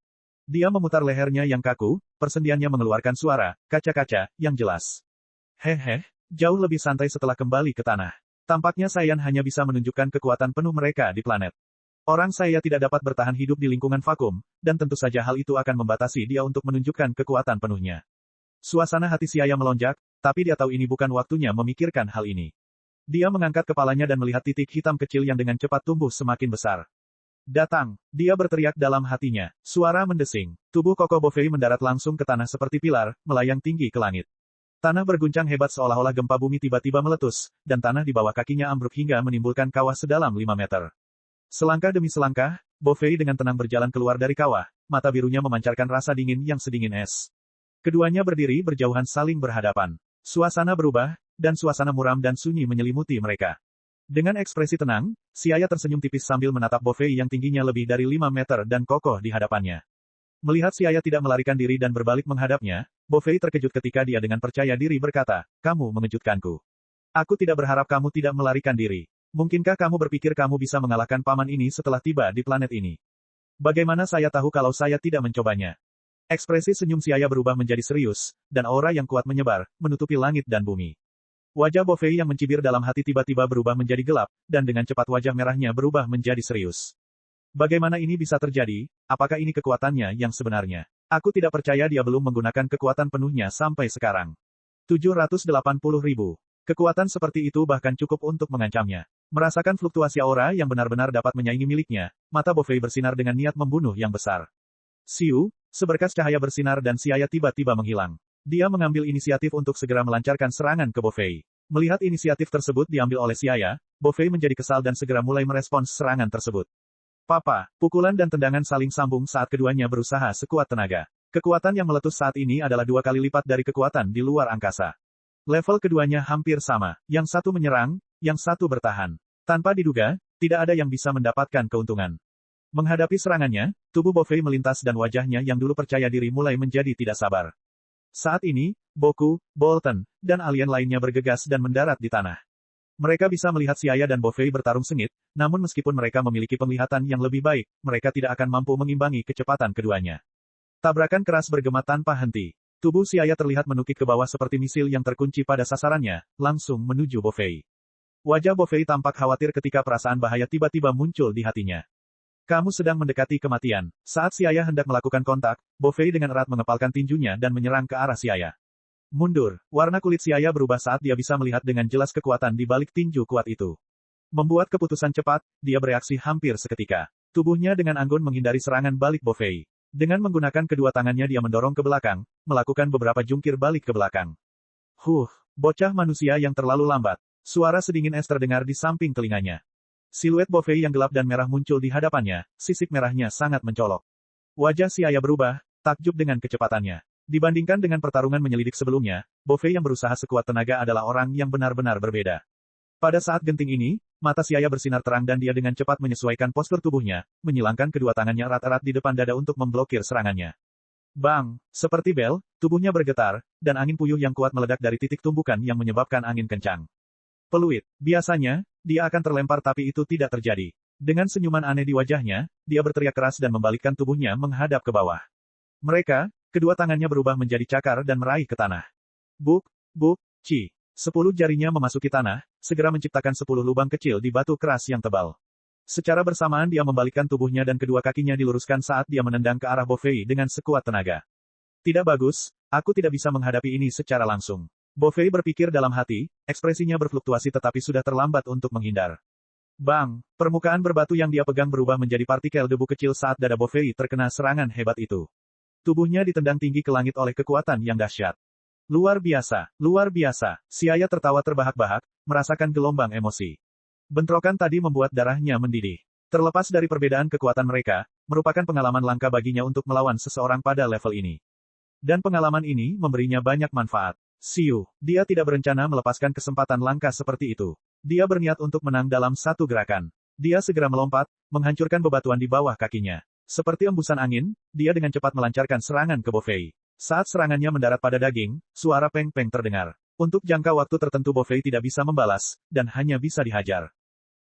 Dia memutar lehernya yang kaku, persendiannya mengeluarkan suara, kaca-kaca, yang jelas. Hehe, jauh lebih santai setelah kembali ke tanah. Tampaknya Saiyan hanya bisa menunjukkan kekuatan penuh mereka di planet. Orang saya tidak dapat bertahan hidup di lingkungan vakum, dan tentu saja hal itu akan membatasi dia untuk menunjukkan kekuatan penuhnya. Suasana hati si ayah melonjak, tapi dia tahu ini bukan waktunya memikirkan hal ini. Dia mengangkat kepalanya dan melihat titik hitam kecil yang dengan cepat tumbuh semakin besar. Datang, dia berteriak dalam hatinya. Suara mendesing. Tubuh kokoh Bovei mendarat langsung ke tanah seperti pilar, melayang tinggi ke langit. Tanah berguncang hebat seolah-olah gempa bumi tiba-tiba meletus, dan tanah di bawah kakinya ambruk hingga menimbulkan kawah sedalam 5 meter. Selangkah demi selangkah, Bovei dengan tenang berjalan keluar dari kawah, mata birunya memancarkan rasa dingin yang sedingin es. Keduanya berdiri berjauhan saling berhadapan. Suasana berubah, dan suasana muram dan sunyi menyelimuti mereka. Dengan ekspresi tenang, si ayah tersenyum tipis sambil menatap Bovei yang tingginya lebih dari 5 meter dan kokoh di hadapannya. Melihat si ayah tidak melarikan diri dan berbalik menghadapnya, Bovei terkejut ketika dia dengan percaya diri berkata, "Kamu mengejutkanku. Aku tidak berharap kamu tidak melarikan diri. Mungkinkah kamu berpikir kamu bisa mengalahkan paman ini setelah tiba di planet ini? Bagaimana saya tahu kalau saya tidak mencobanya?" Ekspresi senyum si ayah berubah menjadi serius, dan aura yang kuat menyebar, menutupi langit dan bumi. Wajah Bovei yang mencibir dalam hati tiba-tiba berubah menjadi gelap, dan dengan cepat wajah merahnya berubah menjadi serius. Bagaimana ini bisa terjadi? Apakah ini kekuatannya yang sebenarnya? Aku tidak percaya dia belum menggunakan kekuatan penuhnya sampai sekarang. 780.000. Kekuatan seperti itu bahkan cukup untuk mengancamnya. Merasakan fluktuasi aura yang benar-benar dapat menyaingi miliknya, mata Bovei bersinar dengan niat membunuh yang besar. Siu, seberkas cahaya bersinar dan si ayah tiba-tiba menghilang. Dia mengambil inisiatif untuk segera melancarkan serangan ke Bovei. Melihat inisiatif tersebut diambil oleh si ayah, Bovei menjadi kesal dan segera mulai merespons serangan tersebut. Papa, pukulan dan tendangan saling sambung saat keduanya berusaha sekuat tenaga. Kekuatan yang meletus saat ini adalah 2 kali lipat dari kekuatan di luar angkasa. Level keduanya hampir sama, yang satu menyerang, yang satu bertahan. Tanpa diduga, tidak ada yang bisa mendapatkan keuntungan. Menghadapi serangannya, tubuh Bovei melintas dan wajahnya yang dulu percaya diri mulai menjadi tidak sabar. Saat ini, Boku, Bolton, dan alien lainnya bergegas dan mendarat di tanah. Mereka bisa melihat si ayah dan Bovei bertarung sengit, namun meskipun mereka memiliki penglihatan yang lebih baik, mereka tidak akan mampu mengimbangi kecepatan keduanya. Tabrakan keras bergema tanpa henti. Tubuh si ayah terlihat menukik ke bawah seperti misil yang terkunci pada sasarannya, langsung menuju Bovei. Wajah Bovei tampak khawatir ketika perasaan bahaya tiba-tiba muncul di hatinya. Kamu sedang mendekati kematian. Saat si ayah hendak melakukan kontak, Bovei dengan erat mengepalkan tinjunya dan menyerang ke arah si ayah. Mundur, warna kulit si ayah berubah saat dia bisa melihat dengan jelas kekuatan di balik tinju kuat itu. Membuat keputusan cepat, dia bereaksi hampir seketika. Tubuhnya dengan anggun menghindari serangan balik Bovei. Dengan menggunakan kedua tangannya dia mendorong ke belakang, melakukan beberapa jungkir balik ke belakang. Bocah manusia yang terlalu lambat. Suara sedingin es terdengar di samping telinganya. Siluet Bovei yang gelap dan merah muncul di hadapannya, sisik merahnya sangat mencolok. Wajah si ayah berubah, takjub dengan kecepatannya. Dibandingkan dengan pertarungan menyelidik sebelumnya, Bovei yang berusaha sekuat tenaga adalah orang yang benar-benar berbeda. Pada saat genting ini, mata si ayah bersinar terang dan dia dengan cepat menyesuaikan postur tubuhnya, menyilangkan kedua tangannya erat-erat di depan dada untuk memblokir serangannya. Bang! Seperti bel, tubuhnya bergetar, dan angin puyuh yang kuat meledak dari titik tumbukan yang menyebabkan angin kencang. Peluit. Biasanya, dia akan terlempar tapi itu tidak terjadi. Dengan senyuman aneh di wajahnya, dia berteriak keras dan membalikkan tubuhnya menghadap ke bawah. Kedua tangannya berubah menjadi cakar dan meraih ke tanah. Buk, ci. 10 jarinya memasuki tanah, segera menciptakan 10 lubang kecil di batu keras yang tebal. Secara bersamaan dia membalikkan tubuhnya dan kedua kakinya diluruskan saat dia menendang ke arah Bovei dengan sekuat tenaga. Tidak bagus, aku tidak bisa menghadapi ini secara langsung. Bovei berpikir dalam hati, ekspresinya berfluktuasi tetapi sudah terlambat untuk menghindar. Bang! Permukaan berbatu yang dia pegang berubah menjadi partikel debu kecil saat dada Bo Fei terkena serangan hebat itu. Tubuhnya ditendang tinggi ke langit oleh kekuatan yang dahsyat. Luar biasa, luar biasa. Siaya tertawa terbahak-bahak, merasakan gelombang emosi. Bentrokan tadi membuat darahnya mendidih. Terlepas dari perbedaan kekuatan mereka, merupakan pengalaman langka baginya untuk melawan seseorang pada level ini. Dan pengalaman ini memberinya banyak manfaat. Siu, dia tidak berencana melepaskan kesempatan langka seperti itu. Dia berniat untuk menang dalam satu gerakan. Dia segera melompat, menghancurkan bebatuan di bawah kakinya. Seperti embusan angin, dia dengan cepat melancarkan serangan ke Bo Fei. Saat serangannya mendarat pada daging, suara peng-peng terdengar. Untuk jangka waktu tertentu Bo Fei tidak bisa membalas, dan hanya bisa dihajar.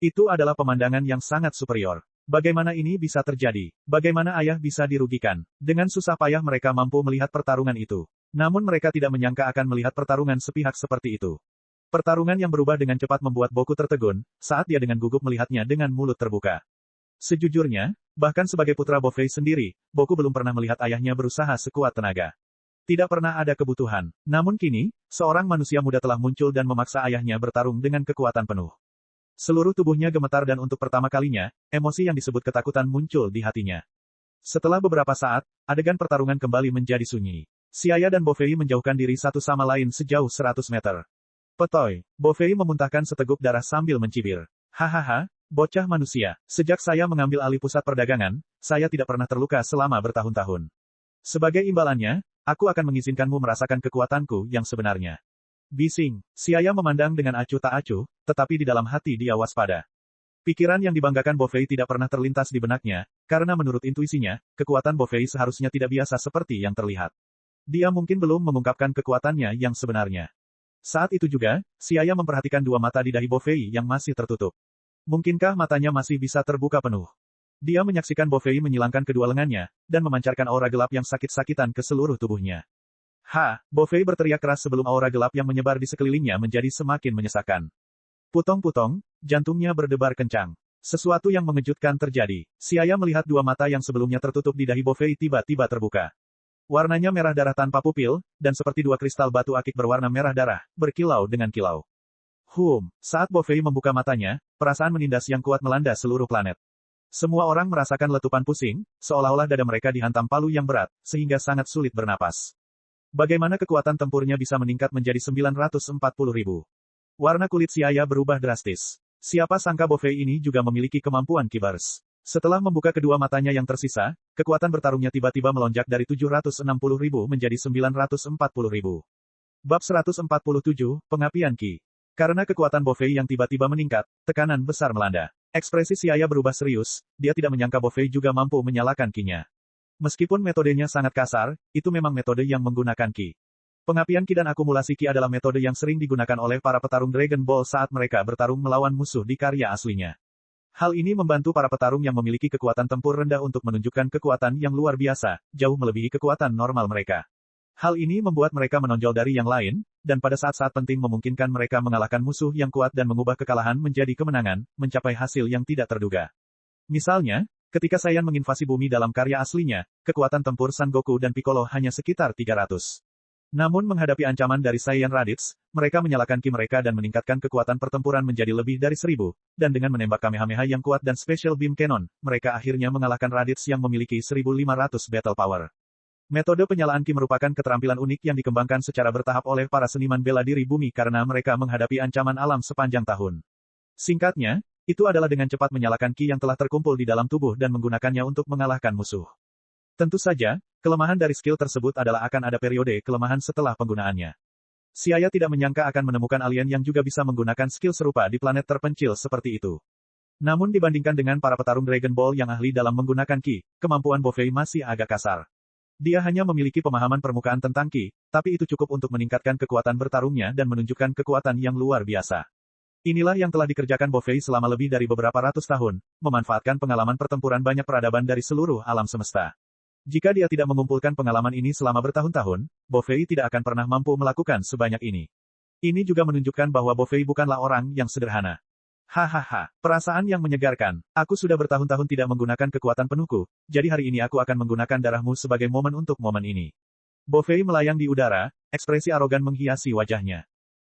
Itu adalah pemandangan yang sangat superior. Bagaimana ini bisa terjadi? Bagaimana ayah bisa dirugikan? Dengan susah payah mereka mampu melihat pertarungan itu. Namun mereka tidak menyangka akan melihat pertarungan sepihak seperti itu. Pertarungan yang berubah dengan cepat membuat Boku tertegun, saat dia dengan gugup melihatnya dengan mulut terbuka. Sejujurnya, bahkan sebagai putra Bo Fei sendiri, Boku belum pernah melihat ayahnya berusaha sekuat tenaga. Tidak pernah ada kebutuhan. Namun kini, seorang manusia muda telah muncul dan memaksa ayahnya bertarung dengan kekuatan penuh. Seluruh tubuhnya gemetar dan untuk pertama kalinya, emosi yang disebut ketakutan muncul di hatinya. Setelah beberapa saat, adegan pertarungan kembali menjadi sunyi. Siaya dan Bo Fei menjauhkan diri satu sama lain sejauh 100 meter. Petoy, Bo Fei memuntahkan seteguk darah sambil mencibir. Hahaha, bocah manusia. Sejak saya mengambil alih pusat perdagangan, saya tidak pernah terluka selama bertahun-tahun. Sebagai imbalannya, aku akan mengizinkanmu merasakan kekuatanku yang sebenarnya. Bising, Siaya memandang dengan acuh tak acuh, tetapi di dalam hati dia waspada. Pikiran yang dibanggakan Bo Fei tidak pernah terlintas di benaknya, karena menurut intuisinya, kekuatan Bo Fei seharusnya tidak biasa seperti yang terlihat. Dia mungkin belum mengungkapkan kekuatannya yang sebenarnya. Saat itu juga, Siaya memperhatikan dua mata di dahi Bo Fei yang masih tertutup. Mungkinkah matanya masih bisa terbuka penuh? Dia menyaksikan Bo Fei menyilangkan kedua lengannya, dan memancarkan aura gelap yang sakit-sakitan ke seluruh tubuhnya. Bo Fei berteriak keras sebelum aura gelap yang menyebar di sekelilingnya menjadi semakin menyesakan. Putong-putong, jantungnya berdebar kencang. Sesuatu yang mengejutkan terjadi. Siaya melihat dua mata yang sebelumnya tertutup di dahi Bo Fei tiba-tiba terbuka. Warnanya merah darah tanpa pupil, dan seperti dua kristal batu akik berwarna merah darah, berkilau dengan kilau. Saat Bo Fei membuka matanya, perasaan menindas yang kuat melanda seluruh planet. Semua orang merasakan letupan pusing, seolah-olah dada mereka dihantam palu yang berat, sehingga sangat sulit bernapas. Bagaimana kekuatan tempurnya bisa meningkat menjadi 940.000? Warna kulit Siaya berubah drastis. Siapa sangka Bo Fei ini juga memiliki kemampuan kibers. Setelah membuka kedua matanya yang tersisa, kekuatan bertarungnya tiba-tiba melonjak dari 760.000 menjadi 940.000. Bab 147, Pengapian Ki. Karena kekuatan Bo Fei yang tiba-tiba meningkat, tekanan besar melanda. Ekspresi Siaya berubah serius, dia tidak menyangka Bo Fei juga mampu menyalakan Ki-nya. Meskipun metodenya sangat kasar, itu memang metode yang menggunakan Ki. Pengapian Ki dan akumulasi Ki adalah metode yang sering digunakan oleh para petarung Dragon Ball saat mereka bertarung melawan musuh di karya aslinya. Hal ini membantu para petarung yang memiliki kekuatan tempur rendah untuk menunjukkan kekuatan yang luar biasa, jauh melebihi kekuatan normal mereka. Hal ini membuat mereka menonjol dari yang lain, dan pada saat-saat penting memungkinkan mereka mengalahkan musuh yang kuat dan mengubah kekalahan menjadi kemenangan, mencapai hasil yang tidak terduga. Misalnya, ketika Saiyan menginvasi bumi dalam karya aslinya, kekuatan tempur Son Goku dan Piccolo hanya sekitar 300. Namun menghadapi ancaman dari Saiyan Raditz, mereka menyalakan Ki mereka dan meningkatkan kekuatan pertempuran menjadi lebih dari 1000, dan dengan menembak Kamehameha yang kuat dan Special Beam Cannon, mereka akhirnya mengalahkan Raditz yang memiliki 1500 battle power. Metode penyalaan Ki merupakan keterampilan unik yang dikembangkan secara bertahap oleh para seniman bela diri bumi karena mereka menghadapi ancaman alam sepanjang tahun. Singkatnya, itu adalah dengan cepat menyalakan Ki yang telah terkumpul di dalam tubuh dan menggunakannya untuk mengalahkan musuh. Tentu saja, kelemahan dari skill tersebut adalah akan ada periode kelemahan setelah penggunaannya. Siaya tidak menyangka akan menemukan alien yang juga bisa menggunakan skill serupa di planet terpencil seperti itu. Namun dibandingkan dengan para petarung Dragon Ball yang ahli dalam menggunakan Ki, kemampuan Bo Fei masih agak kasar. Dia hanya memiliki pemahaman permukaan tentang Ki, tapi itu cukup untuk meningkatkan kekuatan bertarungnya dan menunjukkan kekuatan yang luar biasa. Inilah yang telah dikerjakan Bo Fei selama lebih dari beberapa ratus tahun, memanfaatkan pengalaman pertempuran banyak peradaban dari seluruh alam semesta. Jika dia tidak mengumpulkan pengalaman ini selama bertahun-tahun, Bo Fei tidak akan pernah mampu melakukan sebanyak ini. Ini juga menunjukkan bahwa Bo Fei bukanlah orang yang sederhana. Perasaan yang menyegarkan. Aku sudah bertahun-tahun tidak menggunakan kekuatan penuhku, jadi hari ini aku akan menggunakan darahmu sebagai momen untuk momen ini. Bo Fei melayang di udara, ekspresi arogan menghiasi wajahnya.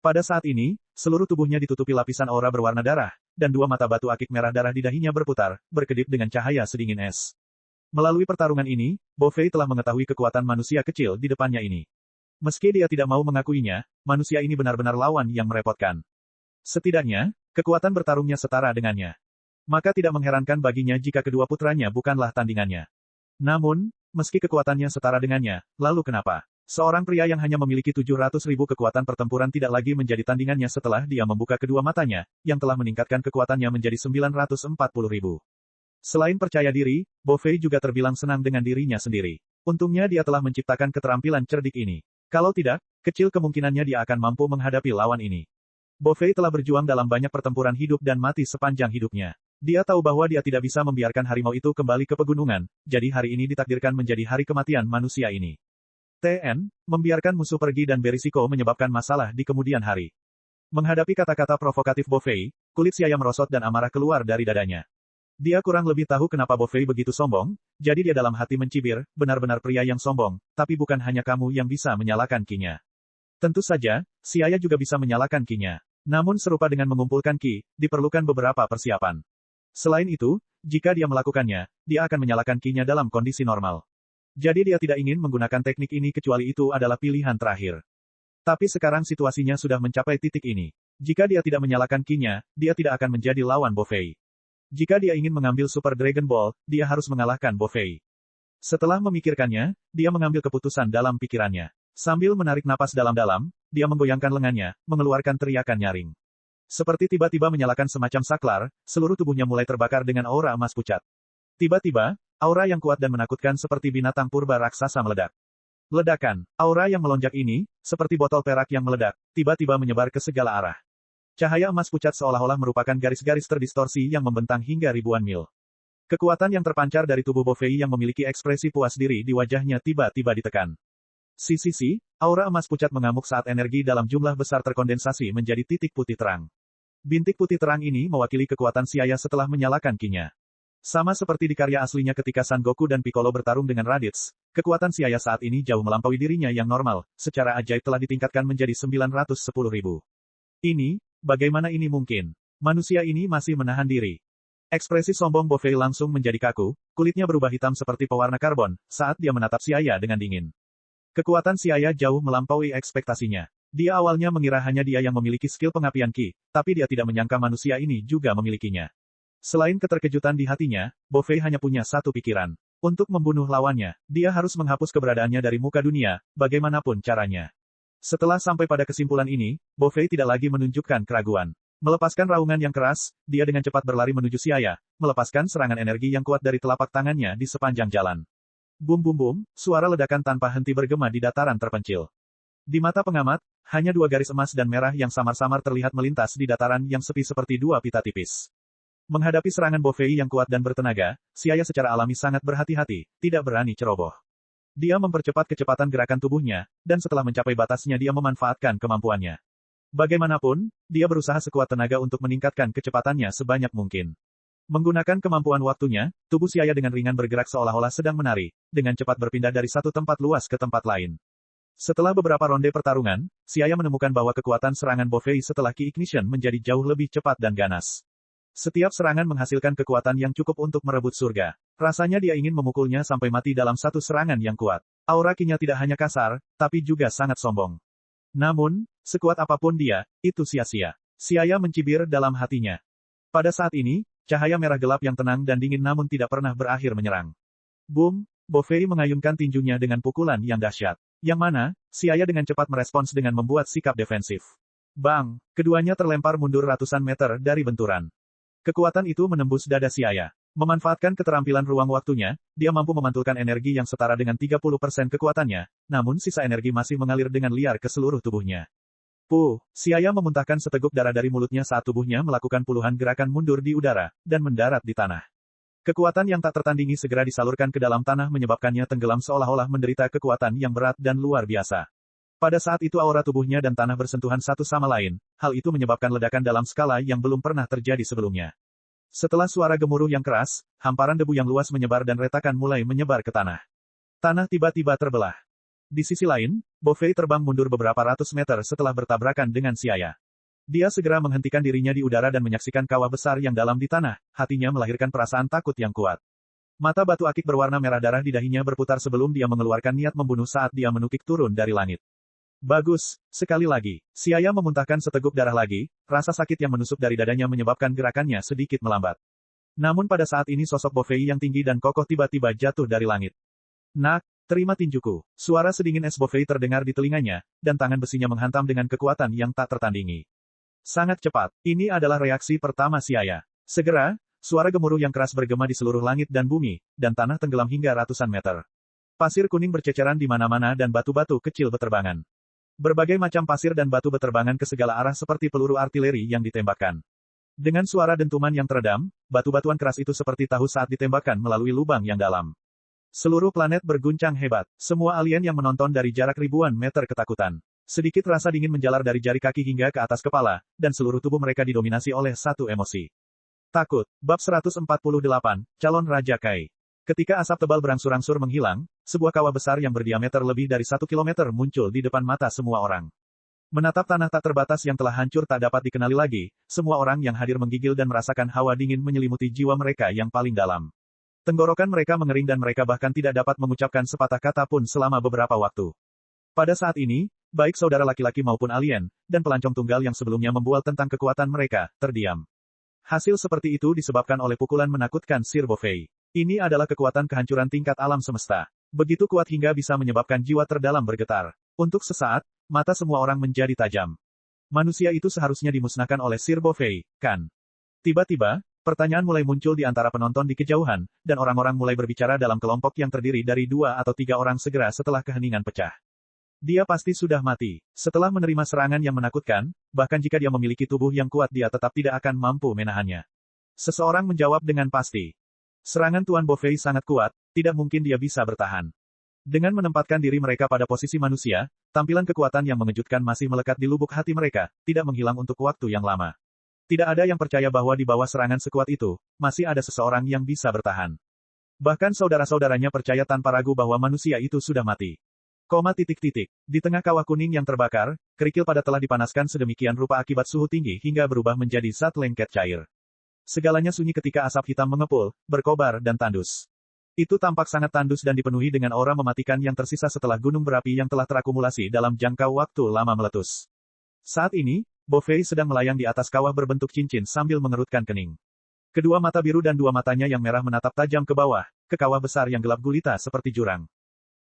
Pada saat ini, seluruh tubuhnya ditutupi lapisan aura berwarna darah, dan dua mata batu akik merah darah di dahinya berputar, berkedip dengan cahaya sedingin es. Melalui pertarungan ini, Bo Fei telah mengetahui kekuatan manusia kecil di depannya ini. Meski dia tidak mau mengakuinya, manusia ini benar-benar lawan yang merepotkan. Setidaknya, kekuatan bertarungnya setara dengannya. Maka tidak mengherankan baginya jika kedua putranya bukanlah tandingannya. Namun, meski kekuatannya setara dengannya, lalu kenapa? Seorang pria yang hanya memiliki 700.000 kekuatan pertempuran tidak lagi menjadi tandingannya setelah dia membuka kedua matanya, yang telah meningkatkan kekuatannya menjadi 940.000. Selain percaya diri, Bo Fei juga terbilang senang dengan dirinya sendiri. Untungnya dia telah menciptakan keterampilan cerdik ini. Kalau tidak, kecil kemungkinannya dia akan mampu menghadapi lawan ini. Bo Fei telah berjuang dalam banyak pertempuran hidup dan mati sepanjang hidupnya. Dia tahu bahwa dia tidak bisa membiarkan harimau itu kembali ke pegunungan, jadi hari ini ditakdirkan menjadi hari kematian manusia ini. TN, membiarkan musuh pergi dan berisiko menyebabkan masalah di kemudian hari. Menghadapi kata-kata provokatif Bo Fei, kulit Siaya merosot dan amarah keluar dari dadanya. Dia kurang lebih tahu kenapa Bo Fei begitu sombong, jadi dia dalam hati mencibir, benar-benar pria yang sombong, tapi bukan hanya kamu yang bisa menyalakan Ki-nya. Tentu saja, Siaya juga bisa menyalakan Ki-nya. Namun serupa dengan mengumpulkan Ki, diperlukan beberapa persiapan. Selain itu, jika dia melakukannya, dia akan menyalakan Ki-nya dalam kondisi normal. Jadi dia tidak ingin menggunakan teknik ini kecuali itu adalah pilihan terakhir. Tapi sekarang situasinya sudah mencapai titik ini. Jika dia tidak menyalakan Ki-nya, dia tidak akan menjadi lawan Bo Fei. Jika dia ingin mengambil Super Dragon Ball, dia harus mengalahkan Bo Fei. Setelah memikirkannya, dia mengambil keputusan dalam pikirannya. Sambil menarik napas dalam-dalam, dia menggoyangkan lengannya, mengeluarkan teriakan nyaring. Seperti tiba-tiba menyalakan semacam saklar, seluruh tubuhnya mulai terbakar dengan aura emas pucat. Tiba-tiba, aura yang kuat dan menakutkan seperti binatang purba raksasa meledak. Ledakan, aura yang melonjak ini, seperti botol perak yang meledak, tiba-tiba menyebar ke segala arah. Cahaya emas pucat seolah-olah merupakan garis-garis terdistorsi yang membentang hingga ribuan mil. Kekuatan yang terpancar dari tubuh Bo Fei yang memiliki ekspresi puas diri di wajahnya tiba-tiba ditekan. Si, aura emas pucat mengamuk saat energi dalam jumlah besar terkondensasi menjadi titik putih terang. Bintik putih terang ini mewakili kekuatan Siaya setelah menyalakan Ki-nya. Sama seperti di karya aslinya ketika Son Goku dan Piccolo bertarung dengan Raditz, kekuatan Siaya saat ini jauh melampaui dirinya yang normal, secara ajaib telah ditingkatkan menjadi 910.000. Ini, bagaimana ini mungkin? Manusia ini masih menahan diri. Ekspresi sombong Bo Fei langsung menjadi kaku, kulitnya berubah hitam seperti pewarna karbon, saat dia menatap Siaya dengan dingin. Kekuatan Siaya jauh melampaui ekspektasinya. Dia awalnya mengira hanya dia yang memiliki skill pengapian Ki, tapi dia tidak menyangka manusia ini juga memilikinya. Selain keterkejutan di hatinya, Bo Fei hanya punya satu pikiran. Untuk membunuh lawannya, dia harus menghapus keberadaannya dari muka dunia, bagaimanapun caranya. Setelah sampai pada kesimpulan ini, Bo Fei tidak lagi menunjukkan keraguan. Melepaskan raungan yang keras, dia dengan cepat berlari menuju Siaya, melepaskan serangan energi yang kuat dari telapak tangannya di sepanjang jalan. Bum bum bum, suara ledakan tanpa henti bergema di dataran terpencil. Di mata pengamat, hanya dua garis emas dan merah yang samar-samar terlihat melintas di dataran yang sepi seperti dua pita tipis. Menghadapi serangan Bo Fei yang kuat dan bertenaga, Siaya secara alami sangat berhati-hati, tidak berani ceroboh. Dia mempercepat kecepatan gerakan tubuhnya, dan setelah mencapai batasnya dia memanfaatkan kemampuannya. Bagaimanapun, dia berusaha sekuat tenaga untuk meningkatkan kecepatannya sebanyak mungkin. Menggunakan kemampuan waktunya, tubuh Siaya dengan ringan bergerak seolah-olah sedang menari, dengan cepat berpindah dari satu tempat luas ke tempat lain. Setelah beberapa ronde pertarungan, Siaya menemukan bahwa kekuatan serangan Bo Fei setelah Ki Ignition menjadi jauh lebih cepat dan ganas. Setiap serangan menghasilkan kekuatan yang cukup untuk merebut surga. Rasanya dia ingin memukulnya sampai mati dalam satu serangan yang kuat. Aura Ki-nya tidak hanya kasar, tapi juga sangat sombong. Namun, sekuat apapun dia, itu sia-sia. Siaya mencibir dalam hatinya. Pada saat ini, cahaya merah gelap yang tenang dan dingin namun tidak pernah berakhir menyerang. Boom, Bo Fei mengayunkan tinjunya dengan pukulan yang dahsyat. Yang mana, Siaya dengan cepat merespons dengan membuat sikap defensif. Bang, keduanya terlempar mundur ratusan meter dari benturan. Kekuatan itu menembus dada Siaya. Memanfaatkan keterampilan ruang waktunya, dia mampu memantulkan energi yang setara dengan 30% kekuatannya, namun sisa energi masih mengalir dengan liar ke seluruh tubuhnya. Siaya memuntahkan seteguk darah dari mulutnya saat tubuhnya melakukan puluhan gerakan mundur di udara, dan mendarat di tanah. Kekuatan yang tak tertandingi segera disalurkan ke dalam tanah menyebabkannya tenggelam seolah-olah menderita kekuatan yang berat dan luar biasa. Pada saat itu aura tubuhnya dan tanah bersentuhan satu sama lain, hal itu menyebabkan ledakan dalam skala yang belum pernah terjadi sebelumnya. Setelah suara gemuruh yang keras, hamparan debu yang luas menyebar dan retakan mulai menyebar ke tanah. Tanah tiba-tiba terbelah. Di sisi lain, Bo Fei terbang mundur beberapa ratus meter setelah bertabrakan dengan Siaya. Dia segera menghentikan dirinya di udara dan menyaksikan kawah besar yang dalam di tanah, hatinya melahirkan perasaan takut yang kuat. Mata batu akik berwarna merah darah di dahinya berputar sebelum dia mengeluarkan niat membunuh saat dia menukik turun dari langit. Bagus, sekali lagi. Siaya memuntahkan seteguk darah lagi, rasa sakit yang menusuk dari dadanya menyebabkan gerakannya sedikit melambat. Namun pada saat ini sosok Bo Fei yang tinggi dan kokoh tiba-tiba jatuh dari langit. Nak, terima tinjuku. Suara sedingin es Bo Fei terdengar di telinganya, dan tangan besinya menghantam dengan kekuatan yang tak tertandingi. Sangat cepat. Ini adalah reaksi pertama Siaya. Segera, suara gemuruh yang keras bergema di seluruh langit dan bumi, dan tanah tenggelam hingga ratusan meter. Pasir kuning berceceran di mana-mana dan batu-batu kecil beterbangan. Berbagai macam pasir dan batu beterbangan ke segala arah seperti peluru artileri yang ditembakkan. Dengan suara dentuman yang teredam, batu-batuan keras itu seperti tahu saat ditembakkan melalui lubang yang dalam. Seluruh planet berguncang hebat. Semua alien yang menonton dari jarak ribuan meter ketakutan. Sedikit rasa dingin menjalar dari jari kaki hingga ke atas kepala, dan seluruh tubuh mereka didominasi oleh satu emosi. Takut. Bab 148, Calon Raja Kai. Ketika asap tebal berangsur-angsur menghilang, sebuah kawah besar yang berdiameter lebih dari 1 kilometer muncul di depan mata semua orang. Menatap tanah tak terbatas yang telah hancur tak dapat dikenali lagi, semua orang yang hadir menggigil dan merasakan hawa dingin menyelimuti jiwa mereka yang paling dalam. Tenggorokan mereka mengering dan mereka bahkan tidak dapat mengucapkan sepatah kata pun selama beberapa waktu. Pada saat ini, baik saudara laki-laki maupun alien, dan pelancong tunggal yang sebelumnya membual tentang kekuatan mereka, terdiam. Hasil seperti itu disebabkan oleh pukulan menakutkan Sir Bo Fei. Ini adalah kekuatan kehancuran tingkat alam semesta. Begitu kuat hingga bisa menyebabkan jiwa terdalam bergetar. Untuk sesaat, mata semua orang menjadi tajam. Manusia itu seharusnya dimusnahkan oleh Sir Bo Fei, kan? Tiba-tiba, pertanyaan mulai muncul di antara penonton di kejauhan, dan orang-orang mulai berbicara dalam kelompok yang terdiri dari 2 atau 3 orang segera setelah keheningan pecah. Dia pasti sudah mati. Setelah menerima serangan yang menakutkan, bahkan jika dia memiliki tubuh yang kuat dia tetap tidak akan mampu menahannya. Seseorang menjawab dengan pasti. Serangan Tuan Bo Fei sangat kuat, tidak mungkin dia bisa bertahan. Dengan menempatkan diri mereka pada posisi manusia, tampilan kekuatan yang mengejutkan masih melekat di lubuk hati mereka, tidak menghilang untuk waktu yang lama. Tidak ada yang percaya bahwa di bawah serangan sekuat itu, masih ada seseorang yang bisa bertahan. Bahkan saudara-saudaranya percaya tanpa ragu bahwa manusia itu sudah mati. Di tengah kawah kuning yang terbakar, kerikil pada telah dipanaskan sedemikian rupa akibat suhu tinggi hingga berubah menjadi zat lengket cair. Segalanya sunyi ketika asap hitam mengepul, berkobar dan tandus. Itu tampak sangat tandus dan dipenuhi dengan aura mematikan yang tersisa setelah gunung berapi yang telah terakumulasi dalam jangka waktu lama meletus. Saat ini, Bo Fei sedang melayang di atas kawah berbentuk cincin sambil mengerutkan kening. Kedua mata biru dan 2 matanya yang merah menatap tajam ke bawah, ke kawah besar yang gelap gulita seperti jurang.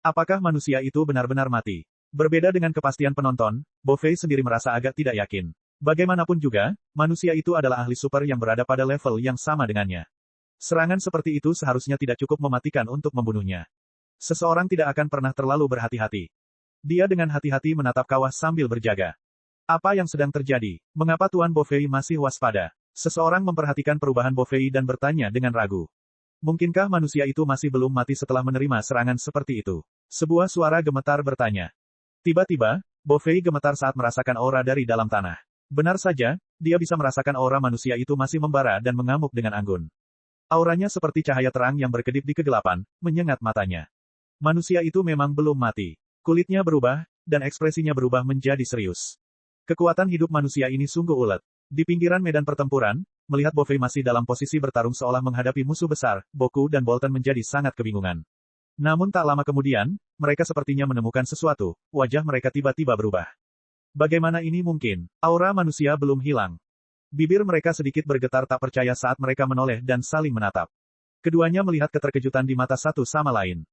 Apakah manusia itu benar-benar mati? Berbeda dengan kepastian penonton, Bo Fei sendiri merasa agak tidak yakin. Bagaimanapun juga, manusia itu adalah ahli super yang berada pada level yang sama dengannya. Serangan seperti itu seharusnya tidak cukup mematikan untuk membunuhnya. Seseorang tidak akan pernah terlalu berhati-hati. Dia dengan hati-hati menatap kawah sambil berjaga. Apa yang sedang terjadi? Mengapa Tuan Bo Fei masih waspada? Seseorang memperhatikan perubahan Bo Fei dan bertanya dengan ragu. Mungkinkah manusia itu masih belum mati setelah menerima serangan seperti itu? Sebuah suara gemetar bertanya. Tiba-tiba, Bo Fei gemetar saat merasakan aura dari dalam tanah. Benar saja, dia bisa merasakan aura manusia itu masih membara dan mengamuk dengan anggun. Auranya seperti cahaya terang yang berkedip di kegelapan, menyengat matanya. Manusia itu memang belum mati. Kulitnya berubah, dan ekspresinya berubah menjadi serius. Kekuatan hidup manusia ini sungguh ulet. Di pinggiran medan pertempuran, melihat Bo Fei masih dalam posisi bertarung seolah menghadapi musuh besar, Boku dan Bolton menjadi sangat kebingungan. Namun tak lama kemudian, mereka sepertinya menemukan sesuatu, wajah mereka tiba-tiba berubah. Bagaimana ini mungkin? Aura manusia belum hilang. Bibir mereka sedikit bergetar tak percaya saat mereka menoleh dan saling menatap. Keduanya melihat keterkejutan di mata satu sama lain.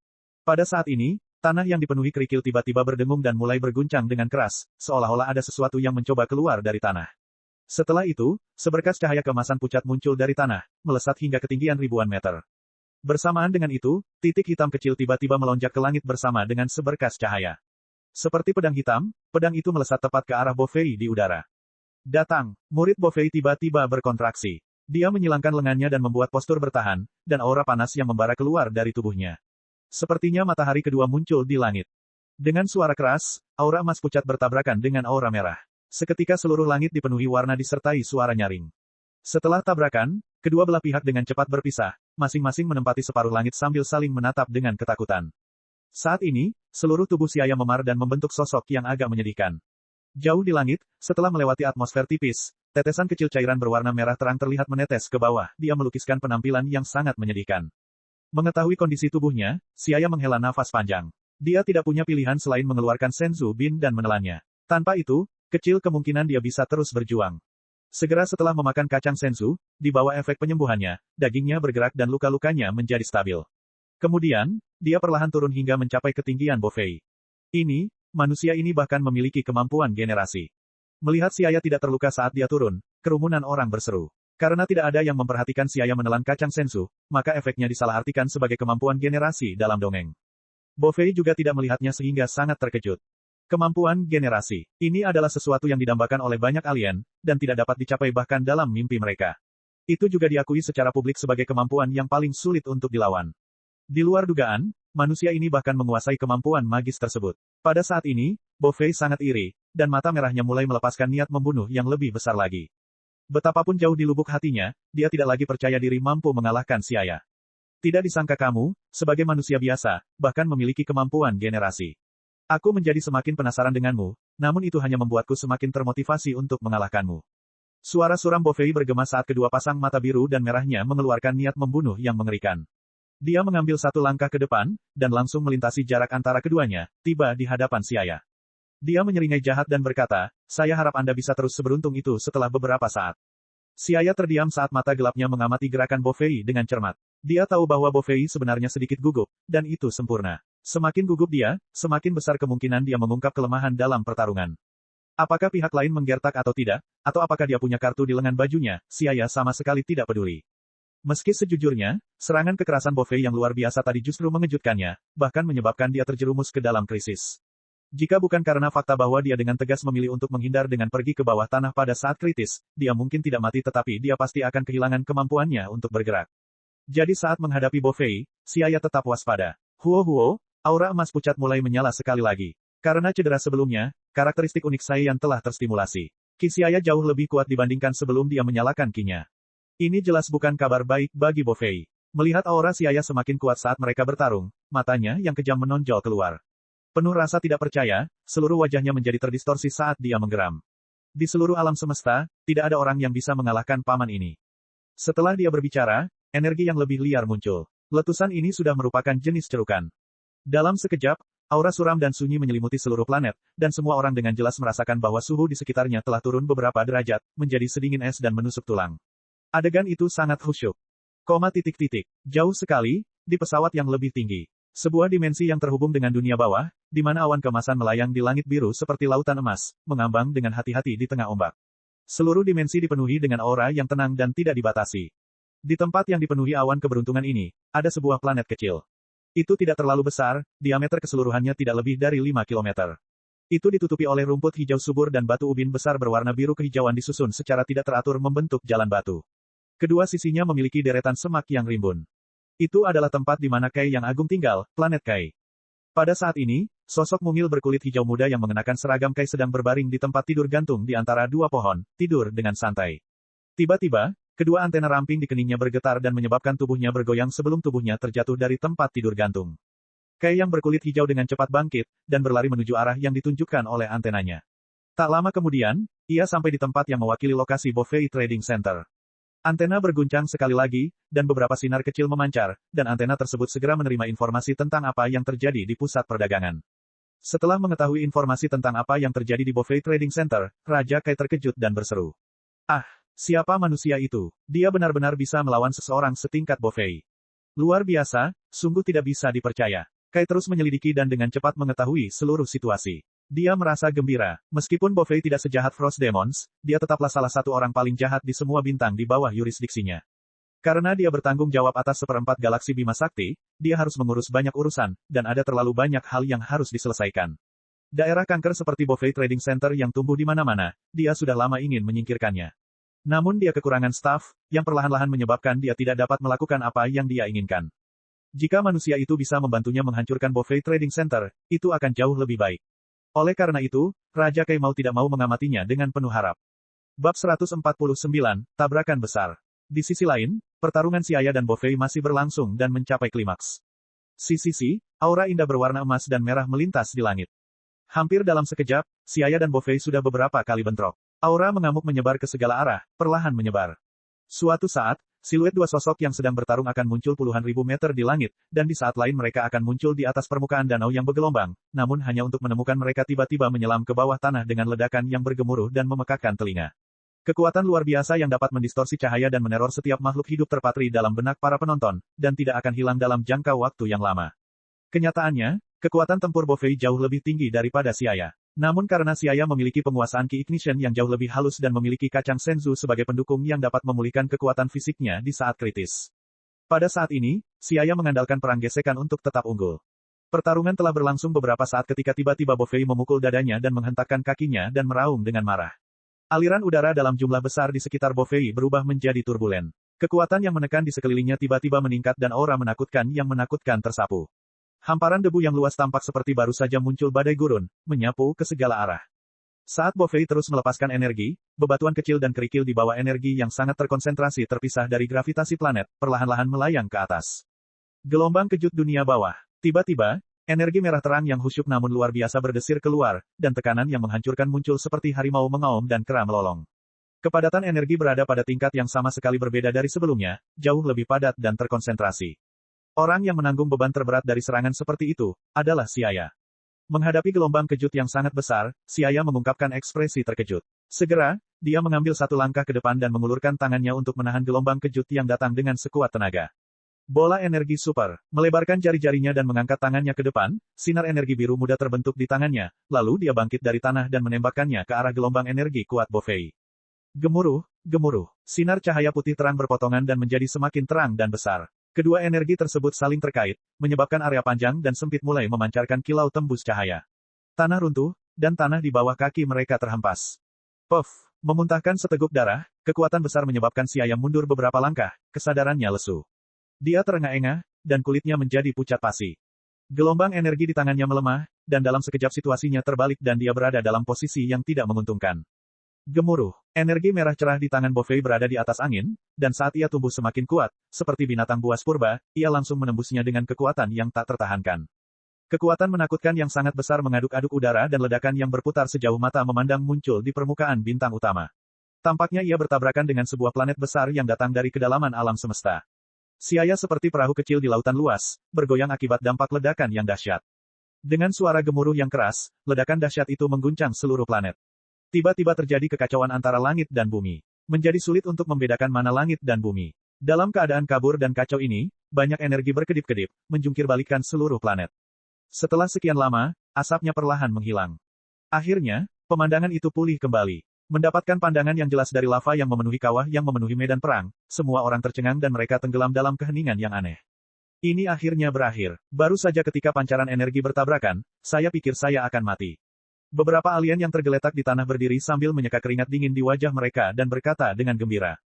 Pada saat ini, tanah yang dipenuhi kerikil tiba-tiba berdengung dan mulai berguncang dengan keras, seolah-olah ada sesuatu yang mencoba keluar dari tanah. Setelah itu, seberkas cahaya keemasan pucat muncul dari tanah, melesat hingga ketinggian ribuan meter. Bersamaan dengan itu, titik hitam kecil tiba-tiba melonjak ke langit bersama dengan seberkas cahaya. Seperti pedang hitam, pedang itu melesat tepat ke arah Bo Fei di udara. Datang, murid Bo Fei tiba-tiba berkontraksi. Dia menyilangkan lengannya dan membuat postur bertahan, dan aura panas yang membara keluar dari tubuhnya. Sepertinya matahari kedua muncul di langit. Dengan suara keras, aura emas pucat bertabrakan dengan aura merah. Seketika seluruh langit dipenuhi warna disertai suara nyaring. Setelah tabrakan, kedua belah pihak dengan cepat berpisah, masing-masing menempati separuh langit sambil saling menatap dengan ketakutan. Saat ini, seluruh tubuh Siaya memar dan membentuk sosok yang agak menyedihkan. Jauh di langit, setelah melewati atmosfer tipis, tetesan kecil cairan berwarna merah terang terlihat menetes ke bawah. Dia melukiskan penampilan yang sangat menyedihkan. Mengetahui kondisi tubuhnya, Siaya menghela nafas panjang. Dia tidak punya pilihan selain mengeluarkan Senzu Bin dan menelannya. Tanpa itu, kecil kemungkinan dia bisa terus berjuang. Segera setelah memakan kacang senzu, di bawah efek penyembuhannya, dagingnya bergerak dan luka-lukanya menjadi stabil. Kemudian, dia perlahan turun hingga mencapai ketinggian Bofei. Manusia ini bahkan memiliki kemampuan generasi. Melihat Siaya tidak terluka saat dia turun, kerumunan orang berseru. Karena tidak ada yang memperhatikan Siaya menelan kacang senzu, maka efeknya disalahartikan sebagai kemampuan generasi dalam dongeng. Bofei juga tidak melihatnya sehingga sangat terkejut. Kemampuan generasi. Ini adalah sesuatu yang didambakan oleh banyak alien, dan tidak dapat dicapai bahkan dalam mimpi mereka. Itu juga diakui secara publik sebagai kemampuan yang paling sulit untuk dilawan. Di luar dugaan, manusia ini bahkan menguasai kemampuan magis tersebut. Pada saat ini, Bofei sangat iri, dan mata merahnya mulai melepaskan niat membunuh yang lebih besar lagi. Betapapun jauh di lubuk hatinya, dia tidak lagi percaya diri mampu mengalahkan Siaya. Tidak disangka kamu, sebagai manusia biasa, bahkan memiliki kemampuan generasi. Aku menjadi semakin penasaran denganmu, namun itu hanya membuatku semakin termotivasi untuk mengalahkanmu. Suara suram Bofei bergema saat kedua pasang mata biru dan merahnya mengeluarkan niat membunuh yang mengerikan. Dia mengambil satu langkah ke depan, dan langsung melintasi jarak antara keduanya, tiba di hadapan Siaya. Dia menyeringai jahat dan berkata, saya harap Anda bisa terus seberuntung itu setelah beberapa saat. Siaya terdiam saat mata gelapnya mengamati gerakan Bofei dengan cermat. Dia tahu bahwa Bofei sebenarnya sedikit gugup, dan itu sempurna. Semakin gugup dia, semakin besar kemungkinan dia mengungkap kelemahan dalam pertarungan. Apakah pihak lain menggertak atau tidak, atau apakah dia punya kartu di lengan bajunya, Siaya sama sekali tidak peduli. Meski sejujurnya, serangan kekerasan Bofei yang luar biasa tadi justru mengejutkannya, bahkan menyebabkan dia terjerumus ke dalam krisis. Jika bukan karena fakta bahwa dia dengan tegas memilih untuk menghindar dengan pergi ke bawah tanah pada saat kritis, dia mungkin tidak mati tetapi dia pasti akan kehilangan kemampuannya untuk bergerak. Jadi saat menghadapi Bofei, Siaya tetap waspada. Huo, aura emas pucat mulai menyala sekali lagi. Karena cedera sebelumnya, karakteristik unik Saiyan telah terstimulasi. Ki Siaya jauh lebih kuat dibandingkan sebelum dia menyalakan kinya. Ini jelas bukan kabar baik bagi Bofei. Melihat aura Siaya semakin kuat saat mereka bertarung, matanya yang kejam menonjol keluar. Penuh rasa tidak percaya, seluruh wajahnya menjadi terdistorsi saat dia menggeram. Di seluruh alam semesta, tidak ada orang yang bisa mengalahkan paman ini. Setelah dia berbicara, energi yang lebih liar muncul. Letusan ini sudah merupakan jenis cerukan. Dalam sekejap, aura suram dan sunyi menyelimuti seluruh planet, dan semua orang dengan jelas merasakan bahwa suhu di sekitarnya telah turun beberapa derajat, menjadi sedingin es dan menusuk tulang. Adegan itu sangat khusyuk. Jauh sekali, di pesawat yang lebih tinggi. Sebuah dimensi yang terhubung dengan dunia bawah, di mana awan keemasan melayang di langit biru seperti lautan emas, mengambang dengan hati-hati di tengah ombak. Seluruh dimensi dipenuhi dengan aura yang tenang dan tidak dibatasi. Di tempat yang dipenuhi awan keberuntungan ini, ada sebuah planet kecil. Itu tidak terlalu besar, diameter keseluruhannya tidak lebih dari 5 km. Itu ditutupi oleh rumput hijau subur dan batu ubin besar berwarna biru kehijauan disusun secara tidak teratur membentuk jalan batu. Kedua sisinya memiliki deretan semak yang rimbun. Itu adalah tempat di mana Kai yang agung tinggal, planet Kai. Pada saat ini, sosok mungil berkulit hijau muda yang mengenakan seragam Kai sedang berbaring di tempat tidur gantung di antara dua pohon, tidur dengan santai. Tiba-tiba, kedua antena ramping di keningnya bergetar dan menyebabkan tubuhnya bergoyang sebelum tubuhnya terjatuh dari tempat tidur gantung. Kai yang berkulit hijau dengan cepat bangkit, dan berlari menuju arah yang ditunjukkan oleh antenanya. Tak lama kemudian, ia sampai di tempat yang mewakili lokasi Bofei Trading Center. Antena berguncang sekali lagi, dan beberapa sinar kecil memancar, dan antena tersebut segera menerima informasi tentang apa yang terjadi di pusat perdagangan. Setelah mengetahui informasi tentang apa yang terjadi di Bofei Trading Center, Raja Kai terkejut dan berseru. Siapa manusia itu? Dia benar-benar bisa melawan seseorang setingkat Bofei. Luar biasa, sungguh tidak bisa dipercaya. Kai terus menyelidiki dan dengan cepat mengetahui seluruh situasi. Dia merasa gembira. Meskipun Bofei tidak sejahat Frost Demons, dia tetaplah salah satu orang paling jahat di semua bintang di bawah yurisdiksinya. Karena dia bertanggung jawab atas seperempat galaksi Bima Sakti, dia harus mengurus banyak urusan, dan ada terlalu banyak hal yang harus diselesaikan. Daerah kanker seperti Bofei Trading Center yang tumbuh di mana-mana, dia sudah lama ingin menyingkirkannya. Namun dia kekurangan staf, yang perlahan-lahan menyebabkan dia tidak dapat melakukan apa yang dia inginkan. Jika manusia itu bisa membantunya menghancurkan Bofei Trading Center, itu akan jauh lebih baik. Oleh karena itu, Raja Kai mau tidak mau mengamatinya dengan penuh harap. Bab 149, Tabrakan Besar. Di sisi lain, pertarungan Siaya dan Bofei masih berlangsung dan mencapai klimaks. Aura indah berwarna emas dan merah melintas di langit. Hampir dalam sekejap, Xiaya dan Bofei sudah beberapa kali bentrok. Aura mengamuk menyebar ke segala arah, perlahan menyebar. Suatu saat, siluet dua sosok yang sedang bertarung akan muncul puluhan ribu meter di langit, dan di saat lain mereka akan muncul di atas permukaan danau yang bergelombang, namun hanya untuk menemukan mereka tiba-tiba menyelam ke bawah tanah dengan ledakan yang bergemuruh dan memekakkan telinga. Kekuatan luar biasa yang dapat mendistorsi cahaya dan meneror setiap makhluk hidup terpatri dalam benak para penonton, dan tidak akan hilang dalam jangka waktu yang lama. Kenyataannya, kekuatan tempur Bofei jauh lebih tinggi daripada Xiaya. Namun karena Xiaya memiliki penguasaan Ki Ignition yang jauh lebih halus dan memiliki kacang Senzu sebagai pendukung yang dapat memulihkan kekuatan fisiknya di saat kritis. Pada saat ini, Xiaya mengandalkan perang gesekan untuk tetap unggul. Pertarungan telah berlangsung beberapa saat ketika tiba-tiba Bofei memukul dadanya dan menghentakkan kakinya dan meraung dengan marah. Aliran udara dalam jumlah besar di sekitar Bofei berubah menjadi turbulen. Kekuatan yang menekan di sekelilingnya tiba-tiba meningkat dan aura menakutkan yang menakutkan tersapu. Hamparan debu yang luas tampak seperti baru saja muncul badai gurun, menyapu ke segala arah. Saat Bofei terus melepaskan energi, bebatuan kecil dan kerikil di bawah energi yang sangat terkonsentrasi terpisah dari gravitasi planet, perlahan-lahan melayang ke atas. Gelombang kejut dunia bawah. Tiba-tiba, energi merah terang yang khusyuk namun luar biasa berdesir keluar, dan tekanan yang menghancurkan muncul seperti harimau mengaum dan kera melolong. Kepadatan energi berada pada tingkat yang sama sekali berbeda dari sebelumnya, jauh lebih padat dan terkonsentrasi. Orang yang menanggung beban terberat dari serangan seperti itu, adalah Xiaya. Menghadapi gelombang kejut yang sangat besar, Xiaya mengungkapkan ekspresi terkejut. Segera, dia mengambil satu langkah ke depan dan mengulurkan tangannya untuk menahan gelombang kejut yang datang dengan sekuat tenaga. Bola energi super, melebarkan jari-jarinya dan mengangkat tangannya ke depan, sinar energi biru muda terbentuk di tangannya, lalu dia bangkit dari tanah dan menembakkannya ke arah gelombang energi kuat Bofei. Gemuruh, gemuruh, sinar cahaya putih terang berpotongan dan menjadi semakin terang dan besar. Kedua energi tersebut saling terkait, menyebabkan area panjang dan sempit mulai memancarkan kilau tembus cahaya. Tanah runtuh, dan tanah di bawah kaki mereka terhempas. Puff, memuntahkan seteguk darah, kekuatan besar menyebabkan Xiaya mundur beberapa langkah, kesadarannya lesu. Dia terengah-engah, dan kulitnya menjadi pucat pasi. Gelombang energi di tangannya melemah, dan dalam sekejap situasinya terbalik dan dia berada dalam posisi yang tidak menguntungkan. Gemuruh, energi merah cerah di tangan Bofei berada di atas angin, dan saat ia tumbuh semakin kuat, seperti binatang buas purba, ia langsung menembusnya dengan kekuatan yang tak tertahankan. Kekuatan menakutkan yang sangat besar mengaduk-aduk udara dan ledakan yang berputar sejauh mata memandang muncul di permukaan bintang utama. Tampaknya ia bertabrakan dengan sebuah planet besar yang datang dari kedalaman alam semesta. Xiaya seperti perahu kecil di lautan luas, bergoyang akibat dampak ledakan yang dahsyat. Dengan suara gemuruh yang keras, ledakan dahsyat itu mengguncang seluruh planet. Tiba-tiba terjadi kekacauan antara langit dan bumi. Menjadi sulit untuk membedakan mana langit dan bumi. Dalam keadaan kabur dan kacau ini, banyak energi berkedip-kedip, menjungkir-balikan seluruh planet. Setelah sekian lama, asapnya perlahan menghilang. Akhirnya, pemandangan itu pulih kembali. Mendapatkan pandangan yang jelas dari lava yang memenuhi kawah yang memenuhi medan perang, semua orang tercengang dan mereka tenggelam dalam keheningan yang aneh. Ini akhirnya berakhir. Baru saja ketika pancaran energi bertabrakan, saya pikir saya akan mati. Beberapa alien yang tergeletak di tanah berdiri sambil menyeka keringat dingin di wajah mereka dan berkata dengan gembira.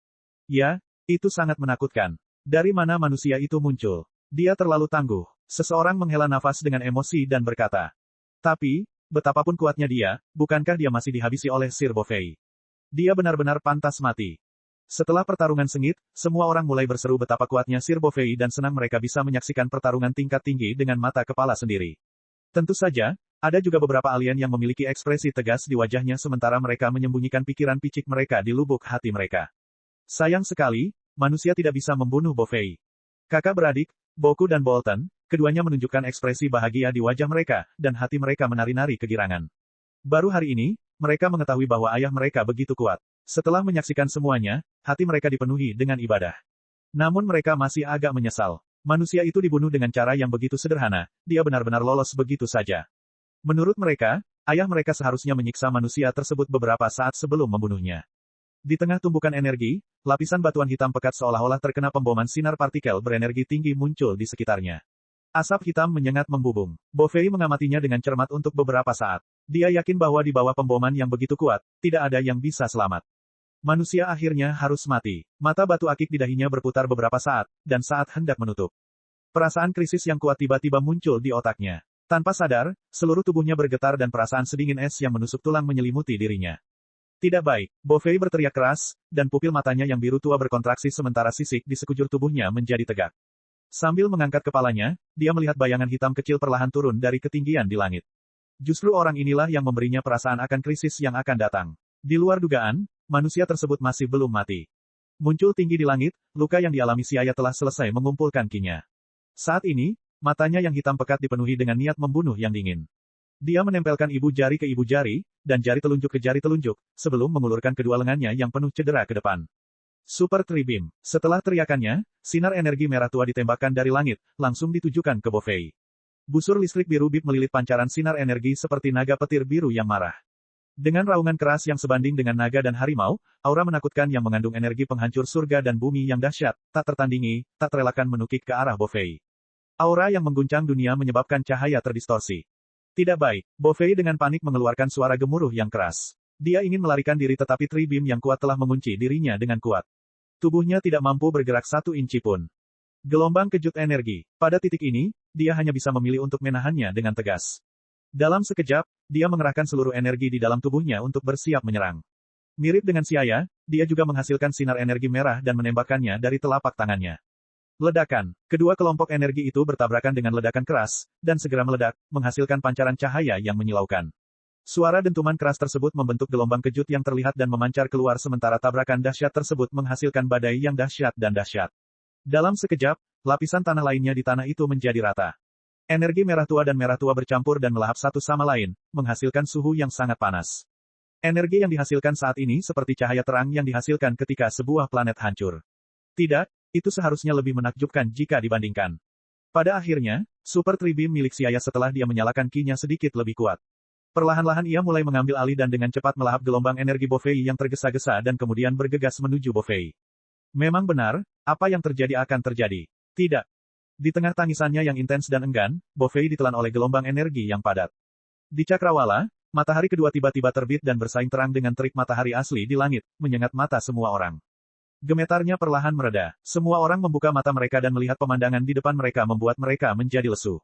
Ya, itu sangat menakutkan. Dari mana manusia itu muncul? Dia terlalu tangguh. Seseorang menghela nafas dengan emosi dan berkata. Tapi, betapapun kuatnya dia, bukankah dia masih dihabisi oleh Sir Bofei? Dia benar-benar pantas mati. Setelah pertarungan sengit, semua orang mulai berseru betapa kuatnya Sir Bofei dan senang mereka bisa menyaksikan pertarungan tingkat tinggi dengan mata kepala sendiri. Tentu saja, ada juga beberapa alien yang memiliki ekspresi tegas di wajahnya sementara mereka menyembunyikan pikiran picik mereka di lubuk hati mereka. Sayang sekali, manusia tidak bisa membunuh Bofei. Kakak beradik, Boku dan Bolton, keduanya menunjukkan ekspresi bahagia di wajah mereka, dan hati mereka menari-nari kegirangan. Baru hari ini, mereka mengetahui bahwa ayah mereka begitu kuat. Setelah menyaksikan semuanya, hati mereka dipenuhi dengan ibadah. Namun mereka masih agak menyesal. Manusia itu dibunuh dengan cara yang begitu sederhana, dia benar-benar lolos begitu saja. Menurut mereka, ayah mereka seharusnya menyiksa manusia tersebut beberapa saat sebelum membunuhnya. Di tengah tumpukan energi, lapisan batuan hitam pekat seolah-olah terkena pemboman sinar partikel berenergi tinggi muncul di sekitarnya. Asap hitam menyengat membubung. Bofei mengamatinya dengan cermat untuk beberapa saat. Dia yakin bahwa di bawah pemboman yang begitu kuat, tidak ada yang bisa selamat. Manusia akhirnya harus mati. Mata batu akik di dahinya berputar beberapa saat, dan saat hendak menutup. Perasaan krisis yang kuat tiba-tiba muncul di otaknya. Tanpa sadar, seluruh tubuhnya bergetar dan perasaan sedingin es yang menusuk tulang menyelimuti dirinya. Tidak baik, Bofei berteriak keras, dan pupil matanya yang biru tua berkontraksi sementara sisik di sekujur tubuhnya menjadi tegak. Sambil mengangkat kepalanya, dia melihat bayangan hitam kecil perlahan turun dari ketinggian di langit. Justru orang inilah yang memberinya perasaan akan krisis yang akan datang. Di luar dugaan, manusia tersebut masih belum mati. Muncul tinggi di langit, luka yang dialami Siaya telah selesai mengumpulkan kinya. Saat ini, matanya yang hitam pekat dipenuhi dengan niat membunuh yang dingin. Dia menempelkan ibu jari ke ibu jari, dan jari telunjuk ke jari telunjuk, sebelum mengulurkan kedua lengannya yang penuh cedera ke depan. Super Tribeam. Setelah teriakannya, sinar energi merah tua ditembakkan dari langit, langsung ditujukan ke Bofei. Busur listrik biru bip melilit pancaran sinar energi seperti naga petir biru yang marah. Dengan raungan keras yang sebanding dengan naga dan harimau, aura menakutkan yang mengandung energi penghancur surga dan bumi yang dahsyat, tak tertandingi, tak terelakkan menukik ke arah Bofei. Aura yang mengguncang dunia menyebabkan cahaya terdistorsi. Tidak baik, Bofei dengan panik mengeluarkan suara gemuruh yang keras. Dia ingin melarikan diri tetapi Tribeam yang kuat telah mengunci dirinya dengan kuat. Tubuhnya tidak mampu bergerak 1 inci pun. Gelombang kejut energi. Pada titik ini, dia hanya bisa memilih untuk menahannya dengan tegas. Dalam sekejap, dia mengerahkan seluruh energi di dalam tubuhnya untuk bersiap menyerang. Mirip dengan Siaya, dia juga menghasilkan sinar energi merah dan menembakkannya dari telapak tangannya. Ledakan. Kedua kelompok energi itu bertabrakan dengan ledakan keras, dan segera meledak, menghasilkan pancaran cahaya yang menyilaukan. Suara dentuman keras tersebut membentuk gelombang kejut yang terlihat dan memancar keluar sementara tabrakan dahsyat tersebut menghasilkan badai yang dahsyat dan dahsyat. Dalam sekejap, lapisan tanah lainnya di tanah itu menjadi rata. Energi merah tua dan merah tua bercampur dan melahap satu sama lain, menghasilkan suhu yang sangat panas. Energi yang dihasilkan saat ini seperti cahaya terang yang dihasilkan ketika sebuah planet hancur. Tidak, itu seharusnya lebih menakjubkan jika dibandingkan. Pada akhirnya, Super Tribeam milik Siaya setelah dia menyalakan kinya sedikit lebih kuat. Perlahan-lahan ia mulai mengambil alih dan dengan cepat melahap gelombang energi Bofei yang tergesa-gesa dan kemudian bergegas menuju Bofei. Memang benar, apa yang terjadi akan terjadi. Tidak. Di tengah tangisannya yang intens dan enggan, Bofei ditelan oleh gelombang energi yang padat. Di cakrawala, matahari kedua tiba-tiba terbit dan bersaing terang dengan terik matahari asli di langit, menyengat mata semua orang. Gemetarnya perlahan mereda. Semua orang membuka mata mereka dan melihat pemandangan di depan mereka membuat mereka menjadi lesu.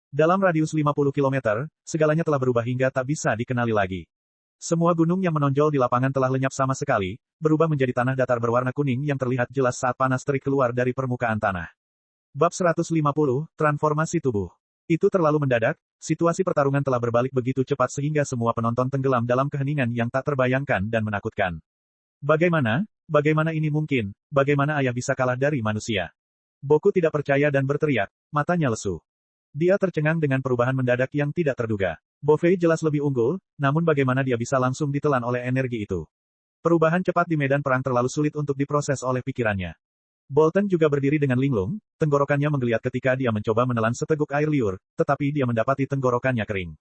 Dalam radius 50 km, segalanya telah berubah hingga tak bisa dikenali lagi. Semua gunung yang menonjol di lapangan telah lenyap sama sekali, berubah menjadi tanah datar berwarna kuning yang terlihat jelas saat panas terik keluar dari permukaan tanah. Bab 150, Transformasi Tubuh. Itu terlalu mendadak, situasi pertarungan telah berbalik begitu cepat sehingga semua penonton tenggelam dalam keheningan yang tak terbayangkan dan menakutkan. Bagaimana ini mungkin? Bagaimana ayah bisa kalah dari manusia? Boku tidak percaya dan berteriak, matanya lesu. Dia tercengang dengan perubahan mendadak yang tidak terduga. Bofei jelas lebih unggul, namun bagaimana dia bisa langsung ditelan oleh energi itu? Perubahan cepat di medan perang terlalu sulit untuk diproses oleh pikirannya. Bolton juga berdiri dengan linglung, tenggorokannya menggeliat ketika dia mencoba menelan seteguk air liur, tetapi dia mendapati tenggorokannya kering.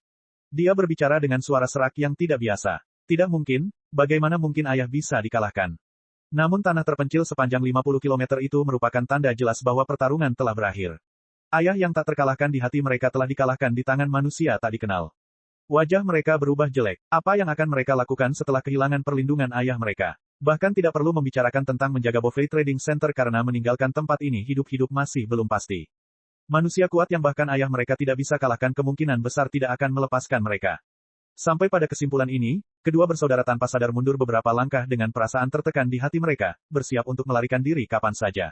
Dia berbicara dengan suara serak yang tidak biasa. Tidak mungkin, bagaimana mungkin ayah bisa dikalahkan? Namun tanah terpencil sepanjang 50 km itu merupakan tanda jelas bahwa pertarungan telah berakhir. Ayah yang tak terkalahkan di hati mereka telah dikalahkan di tangan manusia tak dikenal. Wajah mereka berubah jelek. Apa yang akan mereka lakukan setelah kehilangan perlindungan ayah mereka? Bahkan tidak perlu membicarakan tentang menjaga Bofei Trading Center karena meninggalkan tempat ini hidup-hidup masih belum pasti. Manusia kuat yang bahkan ayah mereka tidak bisa kalahkan kemungkinan besar tidak akan melepaskan mereka. Sampai pada kesimpulan ini, kedua bersaudara tanpa sadar mundur beberapa langkah dengan perasaan tertekan di hati mereka, bersiap untuk melarikan diri kapan saja.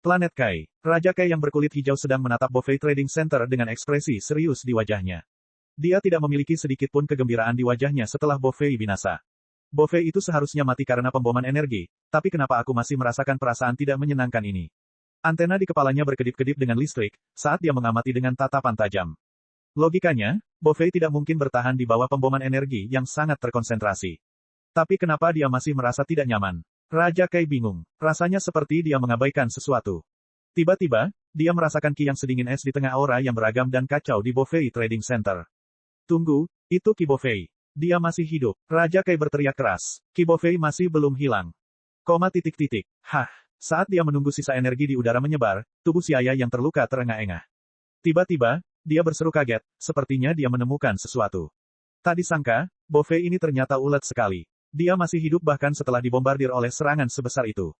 Planet Kai. Raja Kai yang berkulit hijau sedang menatap Bofei Trading Center dengan ekspresi serius di wajahnya. Dia tidak memiliki sedikit pun kegembiraan di wajahnya setelah Bofei binasa. Bofei itu seharusnya mati karena pemboman energi, tapi kenapa aku masih merasakan perasaan tidak menyenangkan ini? Antena di kepalanya berkedip-kedip dengan listrik, saat dia mengamati dengan tatapan tajam. Logikanya, Bofei tidak mungkin bertahan di bawah pemboman energi yang sangat terkonsentrasi. Tapi kenapa dia masih merasa tidak nyaman? Raja Kai bingung. Rasanya seperti dia mengabaikan sesuatu. Tiba-tiba, dia merasakan ki yang sedingin es di tengah aura yang beragam dan kacau di Bofei Trading Center. Tunggu, itu Ki Bofei. Dia masih hidup. Raja Kai berteriak keras. Ki Bofei masih belum hilang. Hah. Saat dia menunggu sisa energi di udara menyebar, tubuh Siaya yang terluka terengah-engah. Tiba-tiba, dia berseru kaget, sepertinya dia menemukan sesuatu. Tak disangka, Bofei ini ternyata ulet sekali. Dia masih hidup bahkan setelah dibombardir oleh serangan sebesar itu.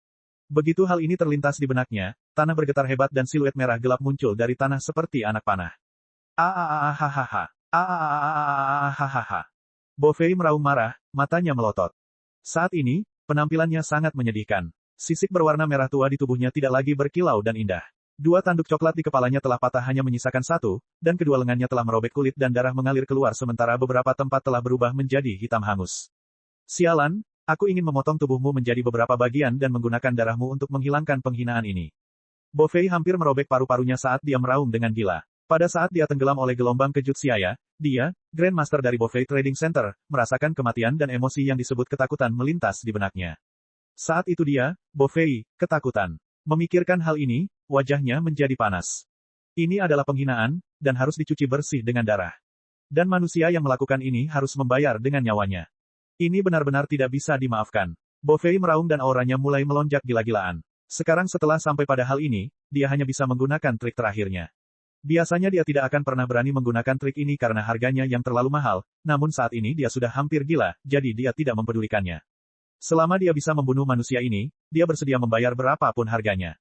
Begitu hal ini terlintas di benaknya, tanah bergetar hebat dan siluet merah gelap muncul dari tanah seperti anak panah. Bofei meraung marah, matanya melotot. Saat ini, penampilannya sangat menyedihkan. Sisik berwarna merah tua di tubuhnya tidak lagi berkilau dan indah. Dua tanduk coklat di kepalanya telah patah hanya menyisakan satu, dan kedua lengannya telah merobek kulit dan darah mengalir keluar sementara beberapa tempat telah berubah menjadi hitam hangus. Sialan, aku ingin memotong tubuhmu menjadi beberapa bagian dan menggunakan darahmu untuk menghilangkan penghinaan ini. Bo Fei hampir merobek paru-parunya saat dia meraung dengan gila. Pada saat dia tenggelam oleh gelombang kejut Xiaya, dia, Grandmaster dari Bo Fei Trading Center, merasakan kematian dan emosi yang disebut ketakutan melintas di benaknya. Saat itu dia, Bo Fei, ketakutan. Memikirkan hal ini, wajahnya menjadi panas. Ini adalah penghinaan, dan harus dicuci bersih dengan darah. Dan manusia yang melakukan ini harus membayar dengan nyawanya. Ini benar-benar tidak bisa dimaafkan. Bo Fei meraung dan auranya mulai melonjak gila-gilaan. Sekarang setelah sampai pada hal ini, dia hanya bisa menggunakan trik terakhirnya. Biasanya dia tidak akan pernah berani menggunakan trik ini karena harganya yang terlalu mahal, namun saat ini dia sudah hampir gila, jadi dia tidak mempedulikannya. Selama dia bisa membunuh manusia ini, dia bersedia membayar berapapun harganya.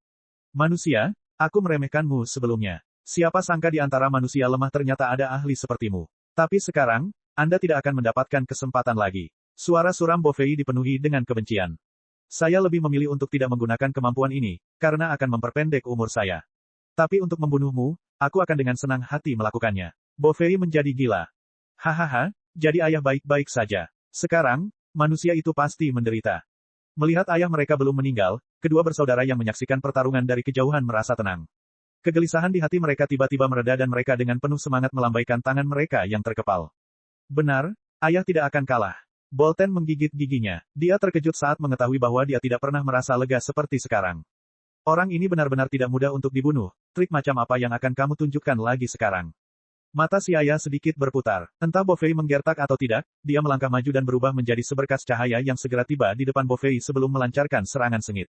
Manusia, aku meremehkanmu sebelumnya. Siapa sangka di antara manusia lemah ternyata ada ahli sepertimu. Tapi sekarang, Anda tidak akan mendapatkan kesempatan lagi. Suara suram Bo Fei dipenuhi dengan kebencian. Saya lebih memilih untuk tidak menggunakan kemampuan ini, karena akan memperpendek umur saya. Tapi untuk membunuhmu, aku akan dengan senang hati melakukannya. Bo Fei menjadi gila. Hahaha, jadi ayah baik-baik saja. Sekarang, manusia itu pasti menderita. Melihat ayah mereka belum meninggal, kedua bersaudara yang menyaksikan pertarungan dari kejauhan merasa tenang. Kegelisahan di hati mereka tiba-tiba mereda dan mereka dengan penuh semangat melambaikan tangan mereka yang terkepal. Benar, ayah tidak akan kalah. Bolten menggigit giginya. Dia terkejut saat mengetahui bahwa dia tidak pernah merasa lega seperti sekarang. Orang ini benar-benar tidak mudah untuk dibunuh. Trik macam apa yang akan kamu tunjukkan lagi sekarang? Mata Xiaya sedikit berputar. Entah Bo Fei menggertak atau tidak, dia melangkah maju dan berubah menjadi seberkas cahaya yang segera tiba di depan Bo Fei sebelum melancarkan serangan sengit.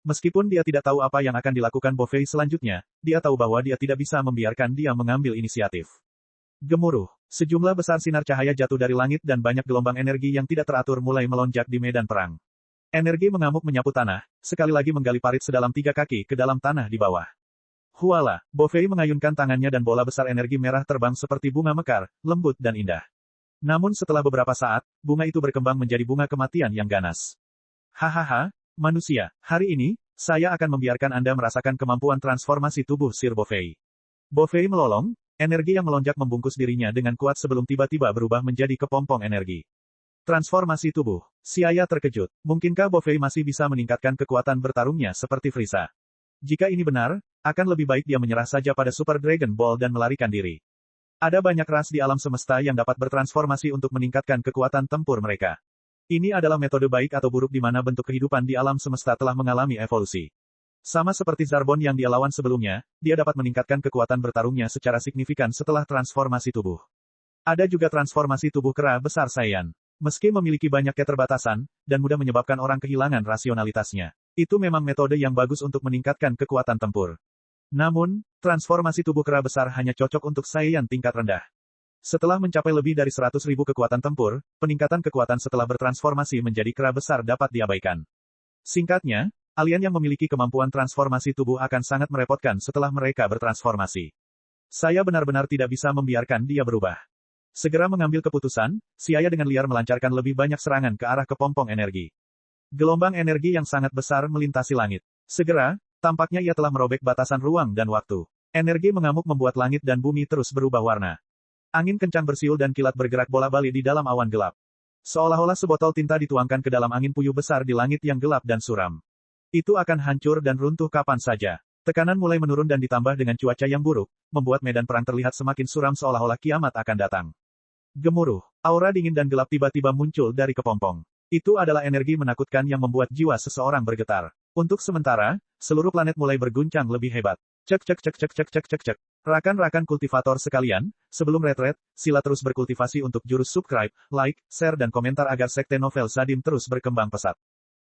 Meskipun dia tidak tahu apa yang akan dilakukan Bo Fei selanjutnya, dia tahu bahwa dia tidak bisa membiarkan dia mengambil inisiatif. Gemuruh. Sejumlah besar sinar cahaya jatuh dari langit dan banyak gelombang energi yang tidak teratur mulai melonjak di medan perang. Energi mengamuk menyapu tanah, sekali lagi menggali parit sedalam 3 kaki ke dalam tanah di bawah. Huala, Bo Fei mengayunkan tangannya dan bola besar energi merah terbang seperti bunga mekar, lembut dan indah. Namun setelah beberapa saat, bunga itu berkembang menjadi bunga kematian yang ganas. Hahaha, manusia, hari ini, saya akan membiarkan Anda merasakan kemampuan transformasi tubuh Sir Bo Fei. Bo Fei melolong, energi yang melonjak membungkus dirinya dengan kuat sebelum tiba-tiba berubah menjadi kepompong energi. Transformasi tubuh. Xiaya terkejut. Mungkinkah Bo Fei masih bisa meningkatkan kekuatan bertarungnya seperti Frieza? Jika ini benar, akan lebih baik dia menyerah saja pada Super Dragon Ball dan melarikan diri. Ada banyak ras di alam semesta yang dapat bertransformasi untuk meningkatkan kekuatan tempur mereka. Ini adalah metode baik atau buruk di mana bentuk kehidupan di alam semesta telah mengalami evolusi. Sama seperti Zarbon yang dia lawan sebelumnya, dia dapat meningkatkan kekuatan bertarungnya secara signifikan setelah transformasi tubuh. Ada juga transformasi tubuh kera besar Saiyan. Meski memiliki banyak keterbatasan, dan mudah menyebabkan orang kehilangan rasionalitasnya. Itu memang metode yang bagus untuk meningkatkan kekuatan tempur. Namun, transformasi tubuh kera besar hanya cocok untuk Saiyan tingkat rendah. Setelah mencapai lebih dari 100.000 kekuatan tempur, peningkatan kekuatan setelah bertransformasi menjadi kera besar dapat diabaikan. Singkatnya, alien yang memiliki kemampuan transformasi tubuh akan sangat merepotkan setelah mereka bertransformasi. Saya benar-benar tidak bisa membiarkan dia berubah. Segera mengambil keputusan, Xiaya dengan liar melancarkan lebih banyak serangan ke arah kepompong energi. Gelombang energi yang sangat besar melintasi langit. Segera, tampaknya ia telah merobek batasan ruang dan waktu. Energi mengamuk membuat langit dan bumi terus berubah warna. Angin kencang bersiul dan kilat bergerak bola-balik di dalam awan gelap. Seolah-olah sebotol tinta dituangkan ke dalam angin puyuh besar di langit yang gelap dan suram. Itu akan hancur dan runtuh kapan saja. Tekanan mulai menurun dan ditambah dengan cuaca yang buruk, membuat medan perang terlihat semakin suram seolah-olah kiamat akan datang. Gemuruh. Aura dingin dan gelap tiba-tiba muncul dari kepompong. Itu adalah energi menakutkan yang membuat jiwa seseorang bergetar. Untuk sementara, seluruh planet mulai berguncang lebih hebat. Cek cek cek cek cek cek cek cek. Rakan-rakan kultivator sekalian, sebelum retret, sila terus berkultivasi untuk jurus subscribe, like, share dan komentar agar sekte novel Sadim terus berkembang pesat.